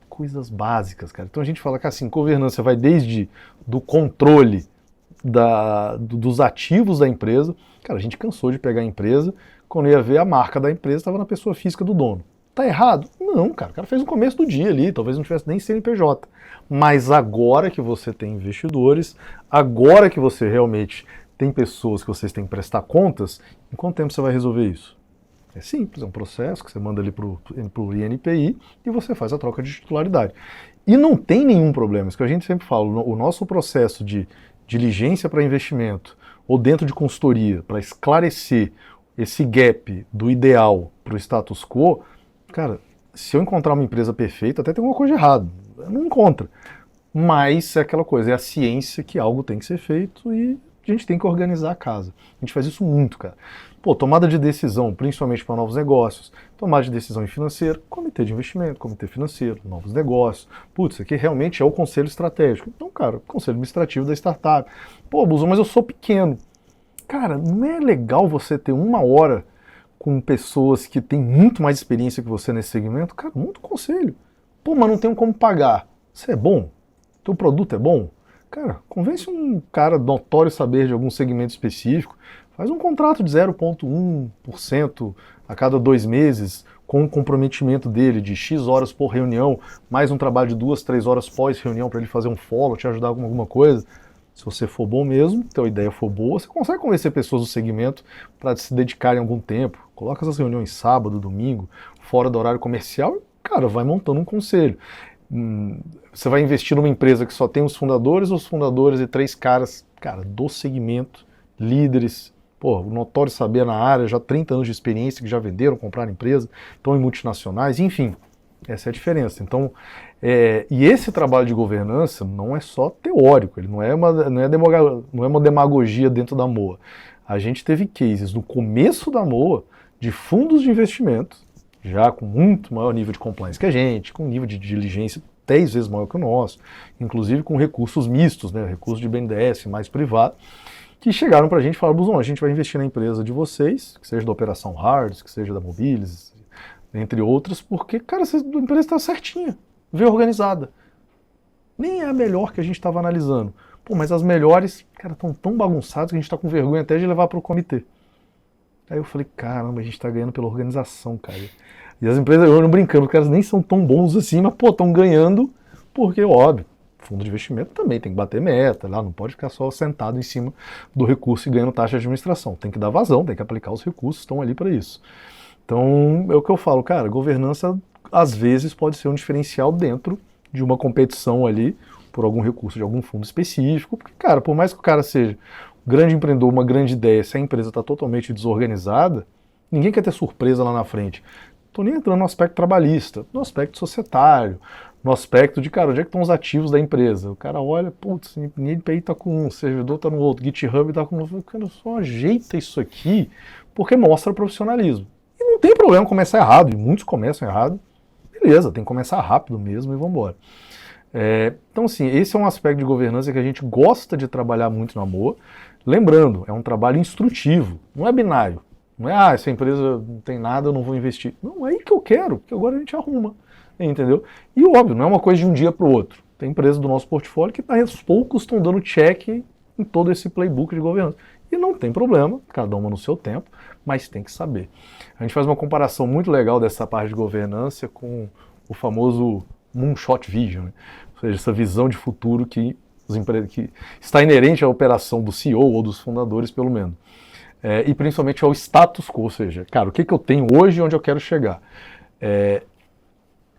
Coisas básicas, cara. Então a gente fala que assim, governança vai desde do controle dos ativos da empresa. Cara, a gente cansou de pegar a empresa, quando ia ver a marca da empresa estava na pessoa física do dono. Tá errado? Não, cara. O cara fez no começo do dia ali, talvez não tivesse nem CNPJ. Mas agora que você tem investidores, agora que você realmente tem pessoas que vocês têm que prestar contas, em quanto tempo você vai resolver isso? É simples, é um processo que você manda ali para o INPI e você faz a troca de titularidade. E não tem nenhum problema, isso que a gente sempre fala, o nosso processo de diligência para investimento ou dentro de consultoria para esclarecer esse gap do ideal para o status quo, cara, se eu encontrar uma empresa perfeita, até tem alguma coisa errada, não encontra. Mas é aquela coisa, é a ciência que algo tem que ser feito e a gente tem que organizar a casa. A gente faz isso muito, cara. Pô, tomada de decisão, principalmente para novos negócios, tomada de decisão em financeiro, comitê de investimento, comitê financeiro, novos negócios. Putz, isso aqui realmente é o conselho estratégico. Então, cara, conselho administrativo da startup. Pô, Buzu, mas eu sou pequeno. Cara, não é legal você ter uma hora com pessoas que têm muito mais experiência que você nesse segmento? Cara, monta um conselho. Pô, mas não tenho como pagar. Você é bom? Teu produto é bom? Cara, convence um cara notório saber de algum segmento específico, faz um contrato de 0,1% a cada 2 meses, com o comprometimento dele de X horas por reunião, mais um trabalho de 2, 3 horas pós-reunião para ele fazer um follow, te ajudar com alguma coisa. Se você for bom mesmo, tua ideia for boa, você consegue convencer pessoas do segmento para se dedicarem algum tempo. Coloca essas reuniões sábado, domingo, fora do horário comercial e, cara, vai montando um conselho. Você vai investir numa empresa que só tem os fundadores e 3 caras, cara, do segmento, líderes, pô, notório saber na área, já 30 anos de experiência, que já venderam, compraram empresa, estão em multinacionais, enfim, essa é a diferença. Então, e esse trabalho de governança não é só teórico, ele não é uma demagogia dentro da MOA. A gente teve cases no começo da MOA de fundos de investimento, já com muito maior nível de compliance que a gente, com nível de diligência 10 vezes maior que o nosso, inclusive com recursos mistos, né, recursos de BNDES mais privado, que chegaram para a gente e falaram, Buzão, a gente vai investir na empresa de vocês, que seja da Operação Hards, que seja da Mobilis, entre outras, porque, cara, a empresa está certinha, bem organizada. Nem é a melhor que a gente estava analisando. Pô, mas as melhores, cara, estão tão bagunçadas que a gente está com vergonha até de levar para o comitê. Aí eu falei, caramba, a gente tá ganhando pela organização, cara. E as empresas, eu não brincando, os caras nem são tão bons assim, mas, pô, estão ganhando porque, óbvio, fundo de investimento também tem que bater meta, lá não pode ficar só sentado em cima do recurso e ganhando taxa de administração. Tem que dar vazão, tem que aplicar os recursos, estão ali para isso. Então, é o que eu falo, cara, governança, às vezes, pode ser um diferencial dentro de uma competição ali por algum recurso de algum fundo específico, porque, cara, por mais que o cara seja grande empreendedor, uma grande ideia, se a empresa está totalmente desorganizada, ninguém quer ter surpresa lá na frente. Estou nem entrando no aspecto trabalhista, no aspecto societário, no aspecto de, cara, onde é que estão os ativos da empresa? O cara olha, putz, o INPI está com um, o servidor está no outro, GitHub está com outro. Cara, só ajeita isso aqui, porque mostra profissionalismo. E não tem problema começar errado, e muitos começam errado. Beleza, tem que começar rápido mesmo e vamos embora. Então, assim, esse é um aspecto de governança que a gente gosta de trabalhar muito na MOA. Lembrando, é um trabalho instrutivo, não é binário. Não é, essa empresa não tem nada, eu não vou investir. Não, é aí que eu quero, que agora a gente arruma, entendeu? E óbvio, não é uma coisa de um dia para o outro. Tem empresas do nosso portfólio que aos poucos estão dando check em todo esse playbook de governança. E não tem problema, cada uma no seu tempo, mas tem que saber. A gente faz uma comparação muito legal dessa parte de governança com o famoso Moonshot Vision, né? Ou seja, essa visão de futuro que está inerente à operação do CEO ou dos fundadores, pelo menos. E principalmente ao status quo, ou seja, cara, o que eu tenho hoje e onde eu quero chegar.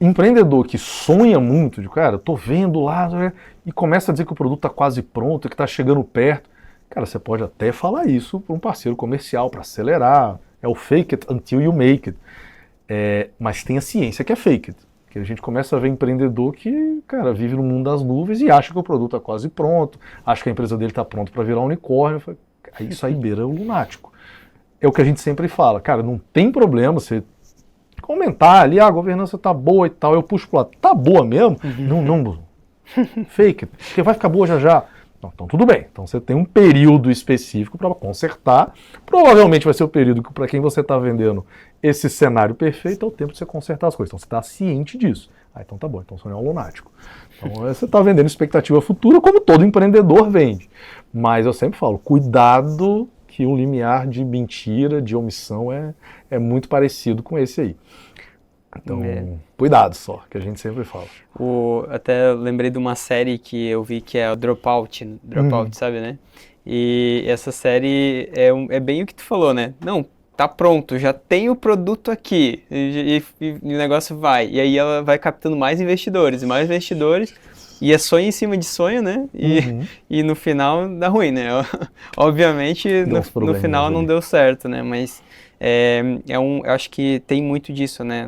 Empreendedor que sonha muito, de cara, eu tô vendo lá, e começa a dizer que o produto está quase pronto, que está chegando perto. Cara, você pode até falar isso para um parceiro comercial, para acelerar. É o fake it until you make it. Mas tem a ciência que é fake it. Que a gente começa a ver empreendedor que, cara, vive no mundo das nuvens e acha que o produto está quase pronto, acha que a empresa dele está pronta para virar um unicórnio. Isso aí beira o lunático. É o que a gente sempre fala, cara, não tem problema você comentar ali, a governança tá boa e tal, eu puxo pro lado, tá boa mesmo? Não, fake, porque vai ficar boa já já. Não, então tudo bem, então você tem um período específico para consertar, provavelmente vai ser o período que para quem você está vendendo esse cenário perfeito é o tempo de você consertar as coisas, então você está ciente disso. Então tá bom, então você não é um lunático. Então você está vendendo expectativa futura como todo empreendedor vende, mas eu sempre falo, cuidado que o limiar de mentira, de omissão é muito parecido com esse aí. Então, cuidado só, que a gente sempre fala.
Até lembrei de uma série que eu vi que é o Dropout, sabe, né? E essa série é bem o que tu falou, né? Não, tá pronto, já tem o produto aqui, e o negócio vai. E aí ela vai captando mais investidores, e é sonho em cima de sonho, né? E no final dá ruim, né? Obviamente, no final não deu certo, né? Mas eu acho que tem muito disso, né?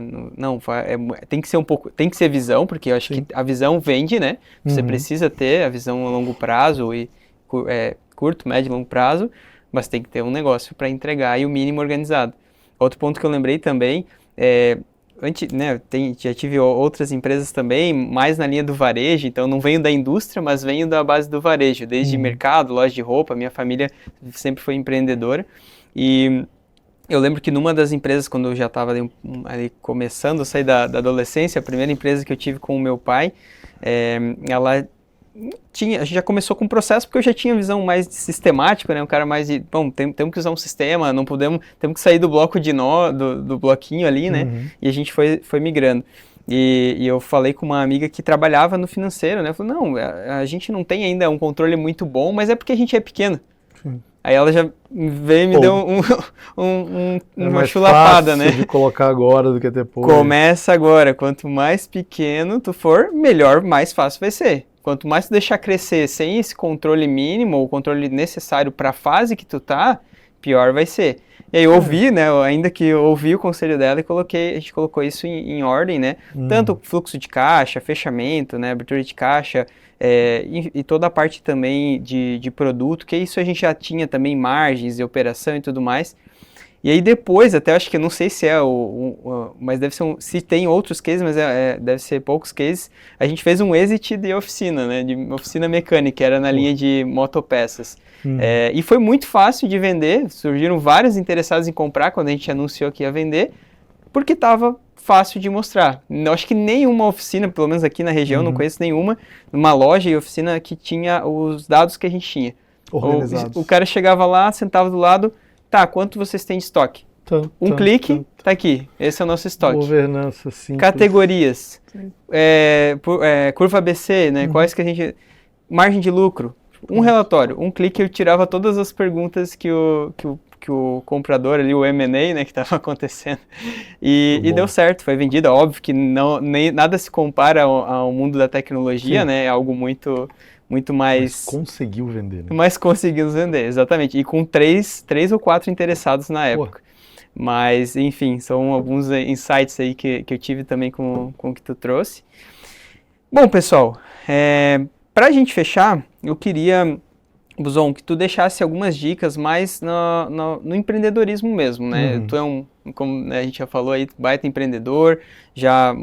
Tem que ser tem que ser visão, porque eu acho que a visão vende, né? Você precisa ter a visão a longo prazo, e curto, médio e longo prazo, mas tem que ter um negócio para entregar e o mínimo organizado. Outro ponto que eu lembrei também já tive outras empresas também, mais na linha do varejo, então não venho da indústria, mas venho da base do varejo, desde mercado, loja de roupa, minha família sempre foi empreendedora, e eu lembro que numa das empresas, quando eu já estava ali começando a sair da adolescência, a primeira empresa que eu tive com o meu pai, a gente já começou com um processo porque eu já tinha visão mais sistemática, né? Um cara mais de, temos que usar um sistema, temos que sair do bloco de nó, do bloquinho ali, né? E a gente foi migrando. E eu falei com uma amiga que trabalhava no financeiro, né? Eu falei, não, a gente não tem ainda um controle muito bom, mas é porque a gente é pequeno. Sim. Aí ela já veio e me deu uma chulapada, né?
De colocar agora do que depois.
Começa agora. Quanto mais pequeno tu for, melhor, mais fácil vai ser. Quanto mais tu deixar crescer sem esse controle mínimo, ou controle necessário para a fase que tu tá, pior vai ser. E aí eu ouvi, né, ainda que eu ouvi o conselho dela e a gente colocou isso em ordem, né? Tanto fluxo de caixa, fechamento, né, abertura de caixa, e toda a parte também de produto, que isso a gente já tinha também margens de operação e tudo mais. E aí depois, até acho que eu não sei se mas deve ser se tem outros cases, mas deve ser poucos cases, a gente fez um exit de oficina, né, de oficina mecânica, era na linha de motopeças. E foi muito fácil de vender, surgiram vários interessados em comprar quando a gente anunciou que ia vender, porque estava fácil de mostrar. Eu acho que nenhuma oficina, pelo menos aqui na região, não conheço nenhuma, uma loja e oficina que tinha os dados que a gente tinha. O cara chegava lá, sentava do lado, tá, quanto vocês têm de estoque? Clique, tá aqui, esse é o nosso estoque.
Governança simples.
Categorias, curva ABC, né, quais que a gente... Margem de lucro, um relatório, um clique eu tirava todas as perguntas que o comprador ali, o M&A, né, que estava acontecendo, e deu certo, foi vendido. Óbvio que nada se compara ao mundo da tecnologia, né, é algo muito mais...
Mas conseguiu vender, né?
Mas conseguimos vender, exatamente, e com três ou quatro interessados na época. Mas, enfim, são alguns insights aí que eu tive também com o que tu trouxe. Bom, pessoal, para a gente fechar, eu queria... Buzon, que tu deixasse algumas dicas mais no empreendedorismo mesmo, né? Tu como a gente já falou aí, baita empreendedor, já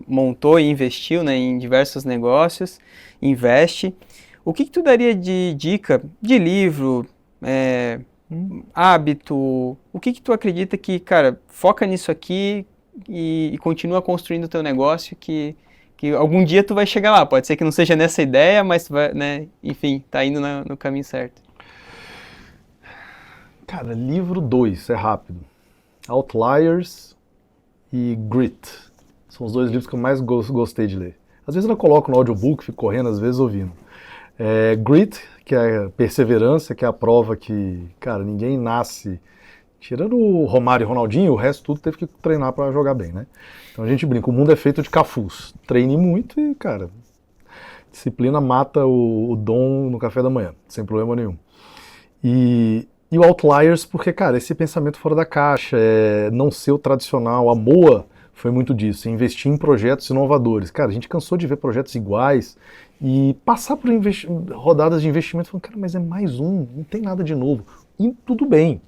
montou e investiu, né, em diversos negócios, investe. O que tu daria de dica de livro, hábito? O que tu acredita que, cara, foca nisso aqui e continua construindo o teu negócio que algum dia tu vai chegar lá, pode ser que não seja nessa ideia, mas tu vai, né, enfim, tá indo no caminho certo.
Cara, livro 2, é rápido. Outliers e Grit. São os dois livros que eu mais gostei de ler. Às vezes eu coloco no audiobook, fico correndo, às vezes ouvindo. Grit, que é perseverança, que é a prova que, cara, ninguém nasce Tirando o Romário e o Ronaldinho, o resto tudo teve que treinar para jogar bem, né? Então a gente brinca, o mundo é feito de cafus. Treine muito e, cara, disciplina mata o dom no café da manhã, sem problema nenhum. E o Outliers, porque, cara, esse pensamento fora da caixa, não ser o tradicional, a Moa foi muito disso, investir em projetos inovadores. Cara, a gente cansou de ver projetos iguais e passar por rodadas de investimento falando, cara, mas é mais um, não tem nada de novo. E tudo bem,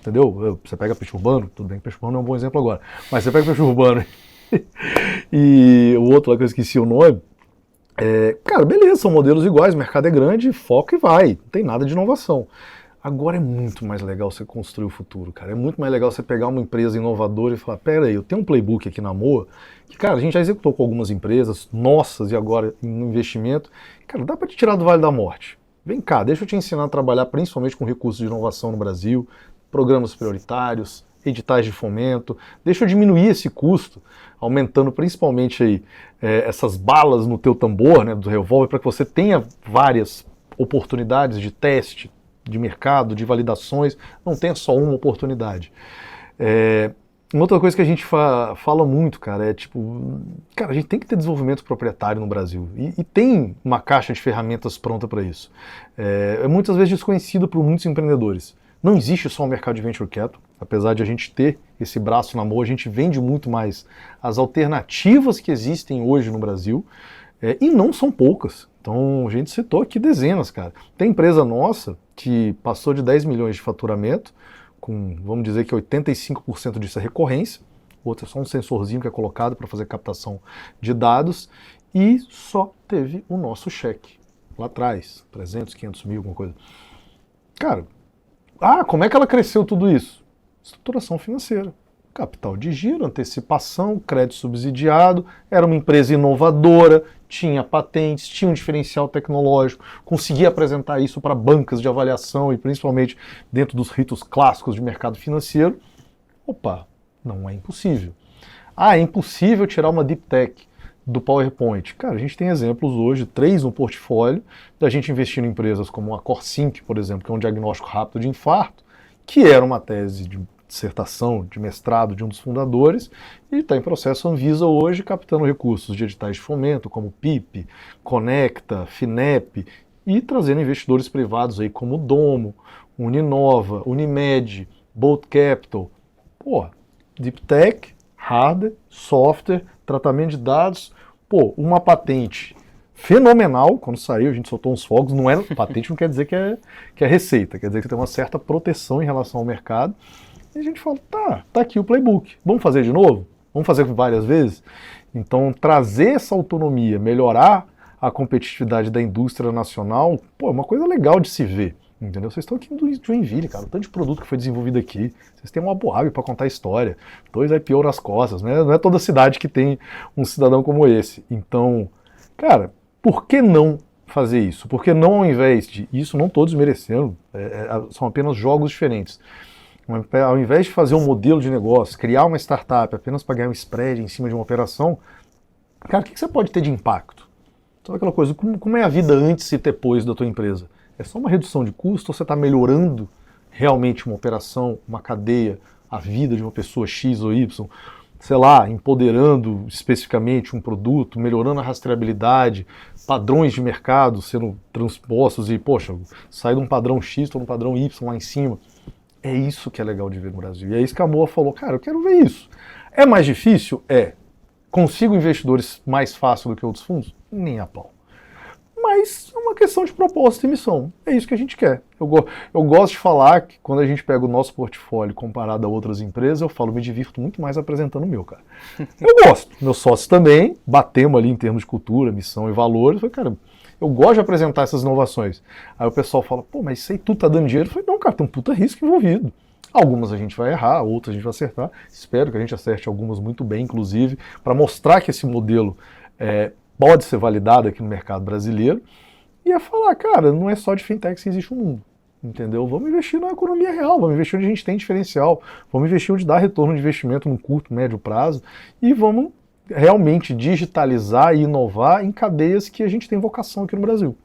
entendeu? Você pega peixe urbano, tudo bem, peixe urbano é um bom exemplo agora, mas você pega peixe urbano e o outro lá que eu esqueci o nome, cara, beleza, são modelos iguais, o mercado é grande, foca e vai, não tem nada de inovação. Agora é muito mais legal você construir o futuro, cara. É muito mais legal você pegar uma empresa inovadora e falar, pera aí, eu tenho um playbook aqui na Moa, que, cara, a gente já executou com algumas empresas, nossas e agora em investimento. Cara, dá para te tirar do Vale da Morte. Vem cá, deixa eu te ensinar a trabalhar principalmente com recursos de inovação no Brasil, programas prioritários, editais de fomento. Deixa eu diminuir esse custo, aumentando principalmente aí, essas balas no teu tambor, né, do revólver, para que você tenha várias oportunidades de teste, de mercado, de validações, não tenha só uma oportunidade. Uma outra coisa que a gente fala muito, cara, é tipo, cara, a gente tem que ter desenvolvimento proprietário no Brasil e tem uma caixa de ferramentas pronta para isso. É muitas vezes desconhecido por muitos empreendedores. Não existe só um mercado de venture capital, apesar de a gente ter esse braço na mão, a gente vende muito mais as alternativas que existem hoje no Brasil, e não são poucas. Então, a gente citou aqui dezenas, cara. Tem empresa nossa que passou de 10 milhões de faturamento, com, vamos dizer que 85% disso é recorrência, outro é só um sensorzinho que é colocado para fazer captação de dados, e só teve o nosso cheque lá atrás, 300, 500 mil, alguma coisa. Cara, como é que ela cresceu tudo isso? Estruturação financeira. Capital de giro, antecipação, crédito subsidiado, era uma empresa inovadora, tinha patentes, tinha um diferencial tecnológico, conseguia apresentar isso para bancas de avaliação e principalmente dentro dos ritos clássicos de mercado financeiro. Opa, não é impossível. É impossível tirar uma deep tech do PowerPoint. Cara, a gente tem exemplos hoje, 3 no portfólio, da gente investir em empresas como a CorSync, por exemplo, que é um diagnóstico rápido de infarto, que era uma tese de dissertação, de mestrado de um dos fundadores, e está em processo Anvisa hoje, captando recursos de editais de fomento, como PIP, Conecta, Finep, e trazendo investidores privados aí como Domo, Uninova, Unimed, Bolt Capital. Deep Tech, hardware, software, tratamento de dados, uma patente fenomenal. Quando saiu, a gente soltou uns fogos, não era patente, não quer dizer que é receita, quer dizer que tem uma certa proteção em relação ao mercado. E a gente fala, tá aqui o playbook, vamos fazer de novo? Vamos fazer várias vezes? Então, trazer essa autonomia, melhorar a competitividade da indústria nacional, é uma coisa legal de se ver, entendeu? Vocês estão aqui em Joinville, cara, o tanto de produto que foi desenvolvido aqui, vocês têm uma Boab para contar a história, 2 IPO nas costas, né? Não é toda cidade que tem um cidadão como esse. Então, cara, por que não fazer isso? Por que não, ao invés de, isso não todos merecendo, são apenas jogos diferentes. Ao invés de fazer um modelo de negócio, criar uma startup apenas para ganhar um spread em cima de uma operação, cara, o que você pode ter de impacto? Sabe aquela coisa, como é a vida antes e depois da tua empresa? É só uma redução de custo ou você está melhorando realmente uma operação, uma cadeia, a vida de uma pessoa X ou Y? Sei lá, empoderando especificamente um produto, melhorando a rastreabilidade, padrões de mercado sendo transpostos e, sai de um padrão X para um padrão Y lá em cima. É isso que é legal de ver no Brasil. E é isso que a Moa falou, cara, eu quero ver isso. É mais difícil? Consigo investidores mais fácil do que outros fundos? Nem a pau. Mas é uma questão de proposta e missão. É isso que a gente quer. Eu gosto de falar que quando a gente pega o nosso portfólio comparado a outras empresas, eu falo, me divirto muito mais apresentando o meu, cara. Eu gosto. Meus sócios também, batemos ali em termos de cultura, missão e valores. Eu falei, cara, eu gosto de apresentar essas inovações. Aí o pessoal fala, mas isso aí tudo tá dando dinheiro? Eu falei, não, cara, tem um puta risco envolvido. Algumas a gente vai errar, outras a gente vai acertar. Espero que a gente acerte algumas muito bem, inclusive, para mostrar que esse modelo pode ser validado aqui no mercado brasileiro. E é falar, cara, não é só de fintech que existe um mundo. Entendeu? Vamos investir na economia real, vamos investir onde a gente tem diferencial, vamos investir onde dá retorno de investimento no curto, médio prazo e vamos realmente digitalizar e inovar em cadeias que a gente tem vocação aqui no Brasil.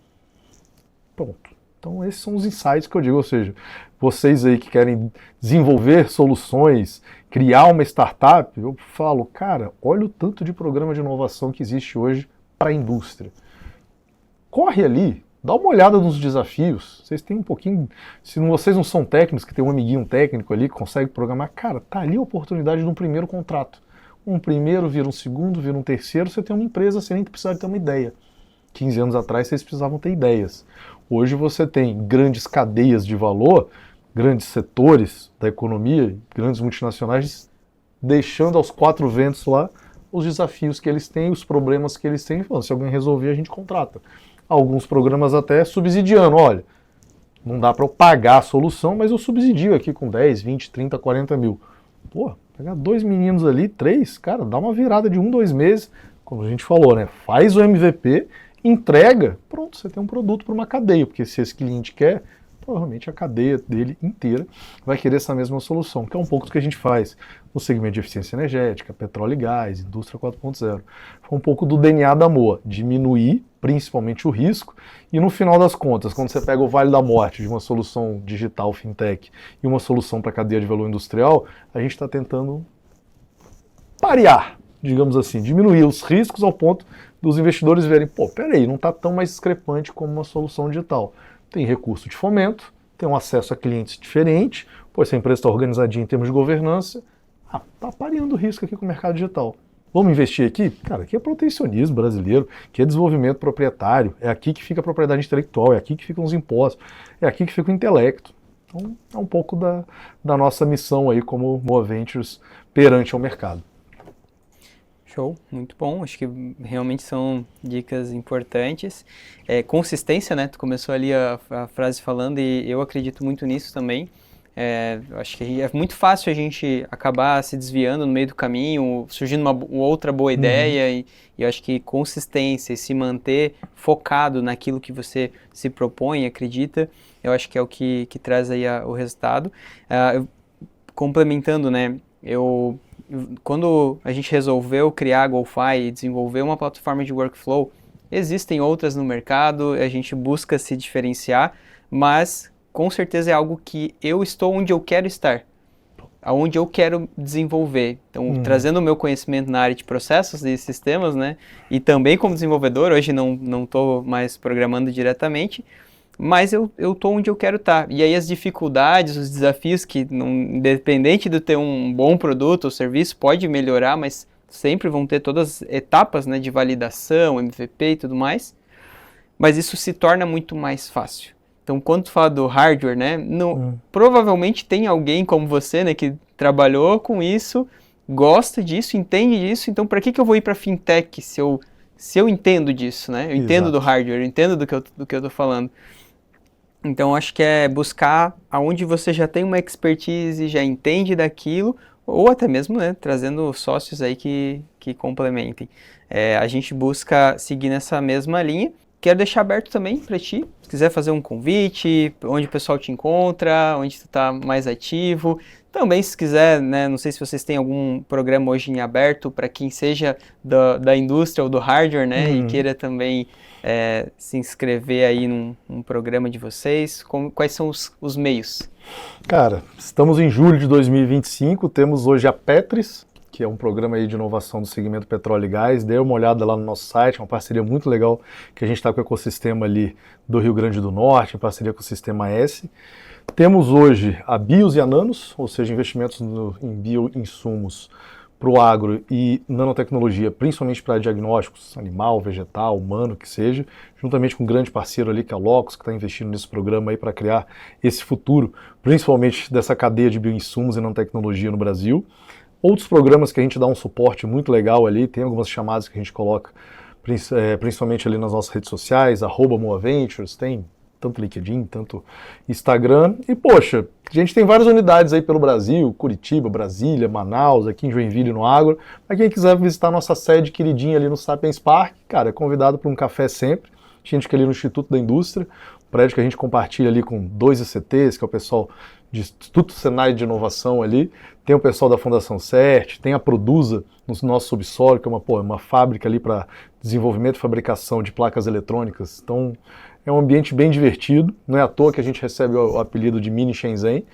Pronto. Então esses são os insights que eu digo, ou seja, vocês aí que querem desenvolver soluções, criar uma startup, eu falo, cara, olha o tanto de programa de inovação que existe hoje para a indústria. Corre ali, dá uma olhada nos desafios, vocês têm um pouquinho, se vocês não são técnicos, que tem um amiguinho técnico ali que consegue programar, cara, tá ali a oportunidade de um primeiro contrato. Um primeiro vira um segundo, vira um terceiro, você tem uma empresa, você nem precisa ter uma ideia. 15 anos atrás vocês precisavam ter ideias. Hoje você tem grandes cadeias de valor, grandes setores da economia, grandes multinacionais, deixando aos quatro ventos lá os desafios que eles têm, os problemas que eles têm, falando, se alguém resolver a gente contrata. Alguns programas até subsidiando, olha, não dá para eu pagar a solução, mas eu subsidio aqui com 10, 20, 30, 40 mil. Pô, pegar 2 meninos ali, 3, cara, dá uma virada de 1, 2 meses, como a gente falou, né? Faz o MVP, entrega, pronto, você tem um produto para uma cadeia, porque se esse cliente quer, provavelmente a cadeia dele inteira vai querer essa mesma solução, que é um pouco do que a gente faz no segmento de eficiência energética, petróleo e gás, indústria 4.0. Foi um pouco do DNA da Moa, diminuir principalmente o risco, e no final das contas, quando você pega o vale da morte de uma solução digital fintech e uma solução para a cadeia de valor industrial, a gente está tentando parear, digamos assim, diminuir os riscos ao ponto dos investidores verem, pô, peraí, não está tão mais discrepante como uma solução digital. Tem recurso de fomento, tem um acesso a clientes diferente, pois a empresa está organizadinha em termos de governança, está pareando risco aqui com o mercado digital. Vamos investir aqui? Cara, aqui é protecionismo brasileiro, aqui é desenvolvimento proprietário, é aqui que fica a propriedade intelectual, é aqui que ficam os impostos, é aqui que fica o intelecto. Então é um pouco da nossa missão aí como Moa Ventures perante ao mercado.
Show, muito bom. Acho que realmente são dicas importantes. Consistência, né? Tu começou ali a frase falando e eu acredito muito nisso também. Acho que é muito fácil a gente acabar se desviando no meio do caminho, surgindo uma outra boa ideia e eu acho que consistência e se manter focado naquilo que você se propõe, acredita, eu acho que é o que traz aí o resultado. Complementando, né? Quando a gente resolveu criar a GoFi e desenvolver uma plataforma de workflow, existem outras no mercado, a gente busca se diferenciar, mas com certeza é algo que eu estou onde eu quero estar, aonde eu quero desenvolver. Então, trazendo o meu conhecimento na área de processos e sistemas, né, e também como desenvolvedor, hoje não estou mais programando diretamente, mas eu estou onde eu quero estar. E aí as dificuldades, os desafios que, independente de ter um bom produto ou serviço, pode melhorar, mas sempre vão ter todas as etapas, né, de validação, MVP e tudo mais, mas isso se torna muito mais fácil. Então, quando tu fala do hardware, né, provavelmente tem alguém como você, né, que trabalhou com isso, gosta disso, entende disso, então para que eu vou ir para fintech se eu entendo disso, né? Eu entendo do hardware, eu entendo do que eu tô falando. Então, acho que é buscar aonde você já tem uma expertise, já entende daquilo, ou até mesmo, né, trazendo sócios aí que complementem. A gente busca seguir nessa mesma linha. Quero deixar aberto também para ti, se quiser fazer um convite, onde o pessoal te encontra, onde tu está mais ativo. Também, se quiser, né, não sei se vocês têm algum programa hoje em aberto para quem seja da indústria ou do hardware, né, e queira também se inscrever aí num programa de vocês. Quais são os meios?
Cara, estamos em julho de 2025, temos hoje a Petris, que é um programa aí de inovação do segmento petróleo e gás. Dê uma olhada lá no nosso site, uma parceria muito legal que a gente está com o ecossistema ali do Rio Grande do Norte, em parceria com o Sistema S. Temos hoje a Bios e a Nanos, ou seja, investimentos em bioinsumos para o agro e nanotecnologia, principalmente para diagnósticos animal, vegetal, humano, que seja, juntamente com um grande parceiro ali, que é a Locus, que está investindo nesse programa aí para criar esse futuro, principalmente dessa cadeia de bioinsumos e nanotecnologia no Brasil. Outros programas que a gente dá um suporte muito legal ali, tem algumas chamadas que a gente coloca, principalmente ali nas nossas redes sociais, @MoaVentures, tem tanto LinkedIn, tanto Instagram. E, poxa, a gente tem várias unidades aí pelo Brasil, Curitiba, Brasília, Manaus, aqui em Joinville, no Agro. Para quem quiser visitar a nossa sede queridinha ali no Sapiens Park, cara, é convidado para um café sempre. A gente fica ali no Instituto da Indústria, um prédio que a gente compartilha ali com 2 ICTs, que é o pessoal de Instituto Senai de Inovação ali, tem o pessoal da Fundação CERT, tem a Produza no nosso subsolo, que é uma fábrica ali para desenvolvimento e fabricação de placas eletrônicas. Então, É um ambiente bem divertido, não é à toa que a gente recebe o apelido de Mini Shenzhen.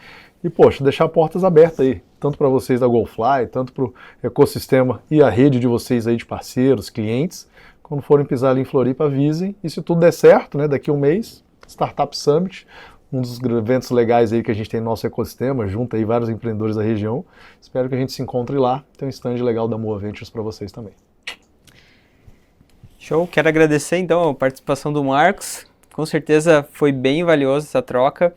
E, poxa, deixar portas abertas aí, tanto para vocês da GoFly, tanto para o ecossistema e a rede de vocês aí de parceiros, clientes. Quando forem pisar ali em Floripa, avisem. E se tudo der certo, né, daqui a um mês, Startup Summit, um dos eventos legais aí que a gente tem no nosso ecossistema, junta aí vários empreendedores da região. Espero que a gente se encontre lá. Tem um stand legal da Moa Ventures para vocês também.
Show, quero agradecer então a participação do Marcos. Com certeza foi bem valiosa essa troca.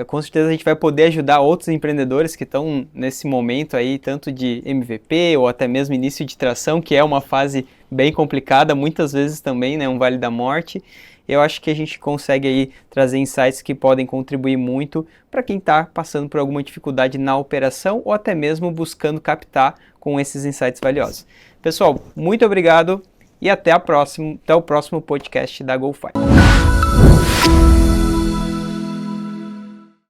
Com certeza a gente vai poder ajudar outros empreendedores que estão nesse momento aí, tanto de MVP ou até mesmo início de tração, que é uma fase bem complicada, muitas vezes também, né, um vale da morte. Eu acho que a gente consegue aí trazer insights que podem contribuir muito para quem está passando por alguma dificuldade na operação ou até mesmo buscando captar com esses insights valiosos. Pessoal, muito obrigado e até o próximo podcast da GoFi.